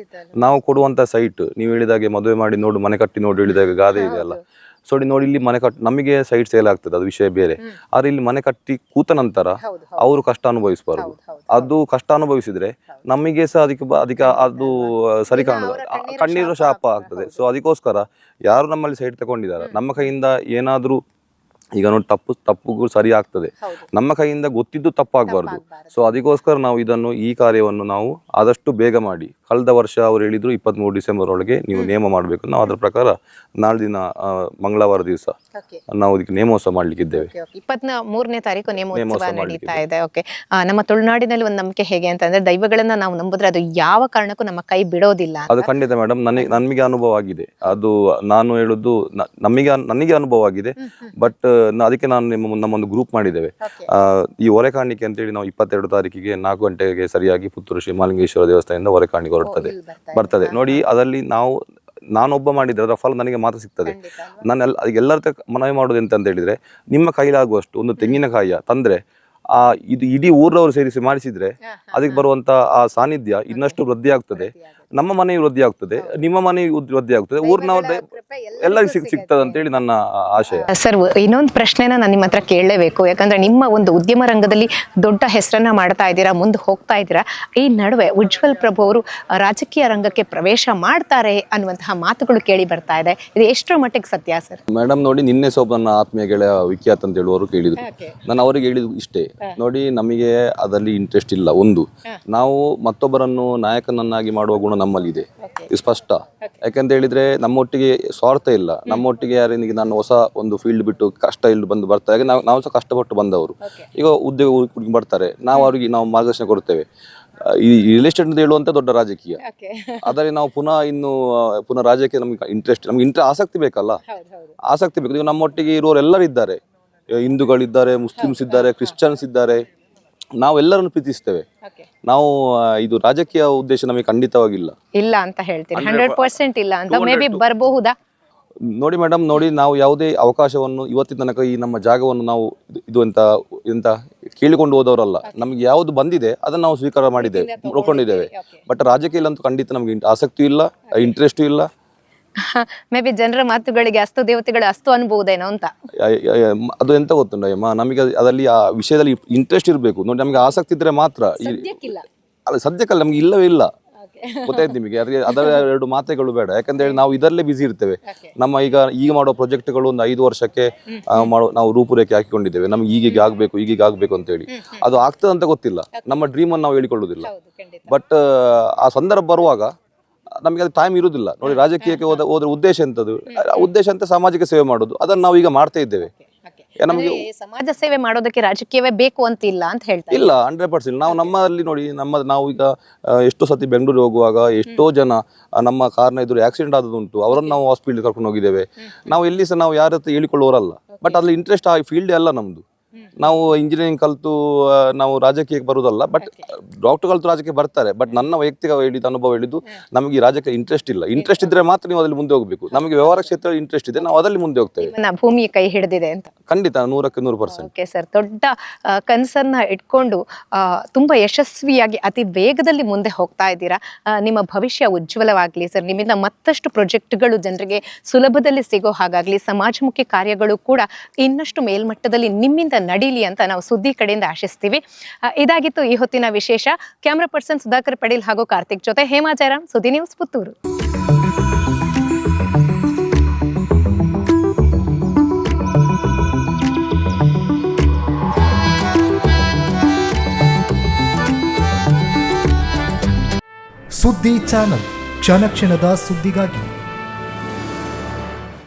ನಾವು ಕೊಡುವಂಥ ಸೈಟ್, ನೀವು ಹೇಳಿದಾಗೆ ಮದುವೆ ಮಾಡಿ ನೋಡು ಮನೆ ಕಟ್ಟಿ ನೋಡಿ ಹೇಳಿದಾಗ ಗಾದೆ ಇದೆಯಲ್ಲ, ಸೊ ನೋಡಿ ಇಲ್ಲಿ ಮನೆ ನಮಗೆ ಸೈಟ್ ಸೇಲ್ ಆಗ್ತದೆ, ಅದು ವಿಷಯ ಬೇರೆ. ಆದ್ರೆ ಇಲ್ಲಿ ಮನೆ ಕಟ್ಟಿ ಕೂತ ನಂತರ ಅವರು ಕಷ್ಟ ಅನುಭವಿಸಬಾರ್ದು. ಅದು ಕಷ್ಟ ಅನುಭವಿಸಿದ್ರೆ ನಮಗೆ ಸಹ ಅದಕ್ಕೆ ಅದು ಸರಿ ಕಾಣುದು, ಕಣ್ಣೀರು ಶಾಪ ಆಗ್ತದೆ. ಸೊ ಅದಕ್ಕೋಸ್ಕರ ಯಾರು ನಮ್ಮಲ್ಲಿ ಸೈಟ್ ತಗೊಂಡಿದ್ದಾರೆ, ನಮ್ಮ ಕೈಯಿಂದ ಏನಾದ್ರೂ ಈಗ ನೋಡಿ ತಪ್ಪುಗಳು ಸರಿ ಆಗ್ತದೆ, ನಮ್ಮ ಕೈಯಿಂದ ಗೊತ್ತಿದ್ದು ತಪ್ಪಾಗಬಾರ್ದು. ಸೊ ಅದಕ್ಕೋಸ್ಕರ ನಾವು ಈ ಕಾರ್ಯವನ್ನು ನಾವು ಆದಷ್ಟು ಬೇಗ ಮಾಡಿ, ಕಳೆದ ವರ್ಷ ಅವ್ರು ಹೇಳಿದ್ರು 23 ಡಿಸೆಂಬರ್ ಒಳಗೆ ನೀವು ನೇಮ ಮಾಡಬೇಕು. ನಾವು ಅದರ ಪ್ರಕಾರ ನಾಳೆ ದಿನ ಮಂಗಳವಾರ ದಿವಸ ನಾವು ಇದಕ್ಕೆ ನೇಮೋತ್ಸವ ಮಾಡ್ಲಿಕ್ಕಿದ್ದೇವೆ. 23ನೇ ತಾರೀಕು ನೇಮೋತ್ಸವ ನಡೀತಾ ಇದೆ. ಓಕೆ, ನಮ್ಮ ತುಳುನಾಡಿನಲ್ಲಿ ಒಂದು ನಂಬಿಕೆ ಹೇಗೆ ಅಂತಂದ್ರೆ, ದೈವಗಳನ್ನ ನಾವು ನಂಬಿದ್ರೆ ಅದು ಯಾವ ಕಾರಣಕ್ಕೂ ನಮ್ಮ ಕೈ ಬಿಡೋದಿಲ್ಲ. ಅದು ಖಂಡಿತ ಮೇಡಮ್, ನನಗೆ ಅನುಭವ ಆಗಿದೆ. ಅದು ನಾನು ಹೇಳುದು ನನಗೆ ಅನುಭವ ಆಗಿದೆ. ಬಟ್ ಅದಕ್ಕೆ ನಾನು ನಮ್ಮೊಂದು ಗ್ರೂಪ್ ಮಾಡಿದ್ದೇವೆ. ಈ ಹೊರೆ ಕಾಣಿಕೆ ಅಂತೇಳಿ ನಾವು 22 ತಾರೀಕಿಗೆ 4 ಗಂಟೆಗೆ ಸರಿಯಾಗಿ ಪುತ್ತೂರು ಶ್ರೀ ಮಹಾಲಿಂಗೇಶ್ವರ ದೇವಸ್ಥಾನದಿಂದ ಹೊರೆ ಕಾಣಿಕೆ ಬರ್ತದೆ ನೋಡಿ. ಅದರಲ್ಲಿ ನಾನೊಬ್ಬ ಮಾಡಿದ್ರೆ ಅದರ ಫಲ ನನಗೆ ಮಾತ್ರ ಸಿಗ್ತದೆ. ನಾನು ಎಲ್ಲರ ಮನವಿ ಮಾಡೋದು ಎಂತ ಹೇಳಿದ್ರೆ, ನಿಮ್ಮ ಕೈಲಾಗುವಷ್ಟು ಒಂದು ತೆಂಗಿನಕಾಯಿಯ ತಂದ್ರೆ ಇದು ಇಡೀ ಊರವರು ಸೇರಿಸಿ ಮಾಡಿಸಿದ್ರೆ ಅದಕ್ಕೆ ಬರುವಂತ ಆ ಸಾನ್ನಿಧ್ಯ ಇನ್ನಷ್ಟು ವೃದ್ಧಿ ಆಗ್ತದೆ. ನಮ್ಮ ಮನೆಯು ವೃದ್ಧಿ ಆಗ್ತದೆ, ನಿಮ್ಮ ಮನೆಯು ವೃದ್ಧಿ ಆಗ್ತದೆ, ಊರಿನವ್ರದ್ದೇ ಎಲ್ಲರಿಗೂ ಸಿಗ್ತದೆ ಅಂತೇಳಿ ನನ್ನ ಆಶಯ. ಸರ್, ಇನ್ನೊಂದು ಪ್ರಶ್ನೆನ ನಾನು ನಿಮ್ಮ ಹತ್ರ ಕೇಳಲೇಬೇಕು. ಯಾಕಂದ್ರೆ ನಿಮ್ಮ ಒಂದು ಉದ್ಯಮ ರಂಗದಲ್ಲಿ ದೊಡ್ಡ ಹೆಸರನ್ನ ಮಾಡ್ತಾ ಇದ್ದೀರಾ, ಮುಂದೆ ಹೋಗ್ತಾ ಇದ್ದೀರಾ. ಈ ನಡುವೆ ಉಜ್ವಲ್ ಪ್ರಭು ಅವರು ರಾಜಕೀಯ ರಂಗಕ್ಕೆ ಪ್ರವೇಶ ಮಾಡ್ತಾರೆ ಅನ್ನುವಂತಹ ಮಾತುಗಳು ಕೇಳಿ ಬರ್ತಾ ಇದೆ. ಇದು ಎಷ್ಟರ ಮಟ್ಟಿಗೆ ಸತ್ಯ ಸರ್? ಮೇಡಮ್ ನೋಡಿ, ನಿನ್ನೆ ಸ್ವಲ್ಪ ನನ್ನ ಆತ್ಮೀಯ ಗೆಳೆಯ ವಿಖ್ಯಾತ್ ಅಂತ ಹೇಳುವವರು ಕೇಳಿದ್ರು. ನಾನು ಅವರಿಗೆ ಹೇಳಿದ್ದು ಇಷ್ಟೇ, ನೋಡಿ ನಮಗೆ ಅದರಲ್ಲಿ ಇಂಟ್ರೆಸ್ಟ್ ಇಲ್ಲ. ಒಂದು, ನಾವು ಮತ್ತೊಬ್ಬರನ್ನು ನಾಯಕನನ್ನಾಗಿ ಮಾಡುವ ಗುಣ ನಮ್ಮಲ್ಲಿ ಇದೆ, ಇದು ಸ್ಪಷ್ಟ. ಯಾಕಂತ ಹೇಳಿದ್ರೆ ನಮ್ಮೊಟ್ಟಿಗೆ ಸ್ವಾರ್ಥ ಇಲ್ಲ. ನಮ್ಮೊಟ್ಟಿಗೆ ಯಾರಿಗೆ ನಾನು ಹೊಸ ಒಂದು ಫೀಲ್ಡ್ ಬಿಟ್ಟು ಕಷ್ಟ ಇಲ್ಲಿ ಬರ್ತಾರೆ, ನಾವು ಸಹ ಕಷ್ಟಪಟ್ಟು ಬಂದವರು. ಈಗ ಉದ್ಯೋಗ ಬರ್ತಾರೆ, ನಾವು ಅವರಿಗೆ ಮಾರ್ಗದರ್ಶನ ಕೊಡ್ತೇವೆ. ಈ ರಿಯಲ್ ಎಸ್ಟೇಟ್ ಅಂತ ಹೇಳುವಂತ ದೊಡ್ಡ ರಾಜಕೀಯ, ಅದರಲ್ಲಿ ನಾವು ಪುನಃ ರಾಜಕೀಯ ನಮ್ಗೆ ಆಸಕ್ತಿ ಬೇಕಲ್ಲ, ಆಸಕ್ತಿ ಬೇಕು. ಈಗ ನಮ್ಮೊಟ್ಟಿಗೆ ಇರುವವರು ಎಲ್ಲರೂ ಇದ್ದಾರೆ, ಹಿಂದೂಗಳಿದ್ದಾರೆ, ಮುಸ್ಲಿಮ್ಸ್ ಇದ್ದಾರೆ, ಕ್ರಿಶ್ಚಿಯನ್ಸ್ ಇದ್ದಾರೆ. ನಾವೆಲ್ಲರನ್ನು ಪ್ರೀತಿಸ್ತೇವೆ. ನಾವು ಇದು ರಾಜಕೀಯ ಉದ್ದೇಶ ನಮಗೆ ಖಂಡಿತವಾಗಿಲ್ಲ ಇಲ್ಲ ಅಂತ ಹೇಳ್ತೀವಿ. 100% ಇಲ್ಲ ಅಂತ ಮೇ ಬಿ ಬರಬಹುದಾ? ನೋಡಿ ಮೇಡಮ್, ನೋಡಿ ನಾವು ಯಾವುದೇ ಅವಕಾಶವನ್ನು ಇವತ್ತಿನ ತನಕ ಈ ನಮ್ಮ ಜಾಗವನ್ನು ನಾವು ಇದು ಎಂತ ಕೇಳಿಕೊಂಡು ಹೋದವರಲ್ಲ. ನಮ್ಗೆ ಯಾವುದು ಬಂದಿದೆ ಅದನ್ನು ನಾವು ಸ್ವೀಕಾರ ಮಾಡಿದ್ದೇವೆ, ನೋಡ್ಕೊಂಡಿದ್ದೇವೆ. ಬಟ್ ರಾಜಕೀಯಲ್ಲಂತೂ ಖಂಡಿತ ನಮ್ಗೆ ಆಸಕ್ತಿ ಇಲ್ಲ, ಇಂಟ್ರೆಸ್ಟು ಇಲ್ಲ. ಮೇ ಬಿ ಜನರ ಮಾತುಗಳಿಗೆ ಅಸ್ತು ದೇವತೆಗಳು ಅಸ್ತು ಅನ್ಬಹುದೇನೋ ಅಂತ. ಅದು ಎಂತ ಗೊತ್ತುಂಟಮ್ಮ, ನಮಗೆ ಅದರಲ್ಲಿ ಆ ವಿಷಯದಲ್ಲಿ ಇಂಟ್ರೆಸ್ಟ್ ಇರಬೇಕು. ನೋಡಿ, ನಮಗೆ ಆಸಕ್ತಿ ಇದ್ರೆ ಮಾತ್ರ. ಅಲ್ಲ, ಸದ್ಯಕ್ಕಲ್ಲ, ನಮ್ಗೆ ಇಲ್ಲವೇ ಇಲ್ಲ. ಗೊತ್ತಾಯ್ತು ನಿಮಗೆ? ಅದರ 2 ಮಾತೆಗಳು ಬೇಡ. ಯಾಕಂದ್ರೆ ನಾವು ಇದರಲ್ಲೇ ಬಿಸಿ ಇರ್ತೇವೆ. ನಮ್ಮ ಈಗ ಮಾಡೋ ಪ್ರಾಜೆಕ್ಟ್ಗಳು ಒಂದು 5 ವರ್ಷಕ್ಕೆ ನಾವು ರೂಪುರೇಖೆ ಹಾಕಿಕೊಂಡಿದ್ದೇವೆ. ನಮ್ಗೆ ಈಗೀಗ ಆಗ್ಬೇಕು ಅಂತ ಹೇಳಿ. ಅದು ಆಗ್ತದೆ ಅಂತ ಗೊತ್ತಿಲ್ಲ. ನಮ್ಮ ಡ್ರೀಮ್ ಅನ್ನು ನಾವು ಹೇಳಿಕೊಳ್ಳುವುದಿಲ್ಲ. ಬಟ್ ಆ ಸಂದರ್ಭ ಬರುವಾಗ ನಮಗೆ ಅದು ಟೈಮ್ ಇರುವುದಿಲ್ಲ. ನೋಡಿ, ರಾಜಕೀಯಕ್ಕೆ ಹೋದ್ರೆ ಉದ್ದೇಶ ಎಂತದ್ದು? ಉದ್ದೇಶ ಅಂತ ಸಾಮಾಜಿಕ ಸೇವೆ ಮಾಡೋದು. ಅದನ್ನು ನಾವು ಈಗ ಮಾಡ್ತಾ ಇದ್ದೇವೆ. ನಮಗೆ ಸಮಾಜ ಸೇವೆ ಮಾಡೋದಕ್ಕೆ ರಾಜಕೀಯವೇ ಬೇಕು ಅಂತ ಇಲ್ಲ ಅಂತ ಹೇಳ್ತಾರೆ. ಇಲ್ಲ, 100% ನಾವು ನಮ್ಮಲ್ಲಿ ನೋಡಿ, ನಾವು ಈಗ ಎಷ್ಟೋ ಸತಿ ಬೆಂಗಳೂರಿಗೆ ಹೋಗುವಾಗ ಎಷ್ಟೋ ಜನ ನಮ್ಮ ಕಾರ್ನ ಎದುರು ಆಕ್ಸಿಡೆಂಟ್ ಆದದುಂಟು. ಅವರನ್ನು ನಾವು ಹಾಸ್ಪಿಟಲ್ ಕರ್ಕೊಂಡು ಹೋಗಿದ್ದೇವೆ. ನಾವು ಎಲ್ಲಿ ಸಹ ನಾವು ಯಾರ ಹತ್ರ ಹೇಳಿಕೊಳ್ಳೋರಲ್ಲ. ಬಟ್ ಅದ್ರಲ್ಲಿ ಇಂಟ್ರೆಸ್ಟ್ ಆ ಫೀಲ್ಡ್ ಅಲ್ಲ ನಮ್ದು. ನಾವು ಇಂಜಿನಿಯರಿಂಗ್ ಕಲಿತು ನಾವು ರಾಜಕೀಯಕ್ಕೆ ಬರುವುದಲ್ಲ. ಬಟ್ ಡಾಕ್ಟರ್ ಕಲಿತು ರಾಜಕೀಯ ಬರ್ತಾರೆ. ಬಟ್ ನನ್ನ ವೈಯಕ್ತಿಕ ಅನುಭವ ಹೇಳಿದ್ದು, ನಮಗೆ ಈ ರಾಜಕೀಯ ಇಂಟ್ರೆಸ್ಟ್ ಇಲ್ಲ. ಇಂಟ್ರೆಸ್ಟ್ ಇದ್ರೆ ಮಾತ್ರ ನೀವು ಅದ್ರಲ್ಲಿ ಮುಂದೆ ಹೋಗಬೇಕು. ನಮಗೆ ವ್ಯವಹಾರ ಕ್ಷೇತ್ರ ಇಂಟ್ರೆಸ್ಟ್ ಇದೆ, ನಾವು ಅದರಲ್ಲಿ ಮುಂದೆ ಹೋಗ್ತೇವೆ. ಭೂಮಿ ಕೈ ಹಿಡಿದಿದೆ ಅಂತ ಖಂಡಿತ 100% ಓಕೆ ಸರ್, ದೊಡ್ಡ ಕನಸನ್ನ ಇಟ್ಕೊಂಡು ತುಂಬಾ ಯಶಸ್ವಿಯಾಗಿ ಅತಿ ವೇಗದಲ್ಲಿ ಮುಂದೆ ಹೋಗ್ತಾ ಇದ್ದೀರಾ. ನಿಮ್ಮ ಭವಿಷ್ಯ ಉಜ್ವಲವಾಗಲಿ ಸರ್. ನಿಮ್ಮಿಂದ ಮತ್ತಷ್ಟು ಪ್ರಾಜೆಕ್ಟ್ಗಳು ಜನರಿಗೆ ಸುಲಭದಲ್ಲಿ ಸಿಗೋ ಹಾಗಾಗ್ಲಿ, ಸಮಾಜಮುಖಿ ಕಾರ್ಯಗಳು ಕೂಡ ಇನ್ನಷ್ಟು ಮೇಲ್ಮಟ್ಟದಲ್ಲಿ ನಿಮ್ಮಿಂದ ನಡೀಲಿ ಅಂತ ನಾವು ಸುದ್ದಿ ಕಡೆಯಿಂದ ಆಶಿಸ್ತೀವಿ. ಇದಾಗಿತ್ತು ಈ ಹೊತ್ತಿನ ವಿಶೇಷ. ಕ್ಯಾಮ್ರಾ ಪರ್ಸನ್ ಸುಧಾಕರ್ ಪಡೀಲ್ ಹಾಗೂ ಕಾರ್ತಿಕ್ ಜೊತೆ ಹೇಮಾ ಜಯರಾಮ್, ಸುದ್ದಿ ನ್ಯೂಸ್, ಪುತ್ತೂರು. ಸುದ್ದಿ ಚಾನಲ್, ಕ್ಷಣ ಕ್ಷಣದ ಸುದ್ದಿಗಾಗಿ.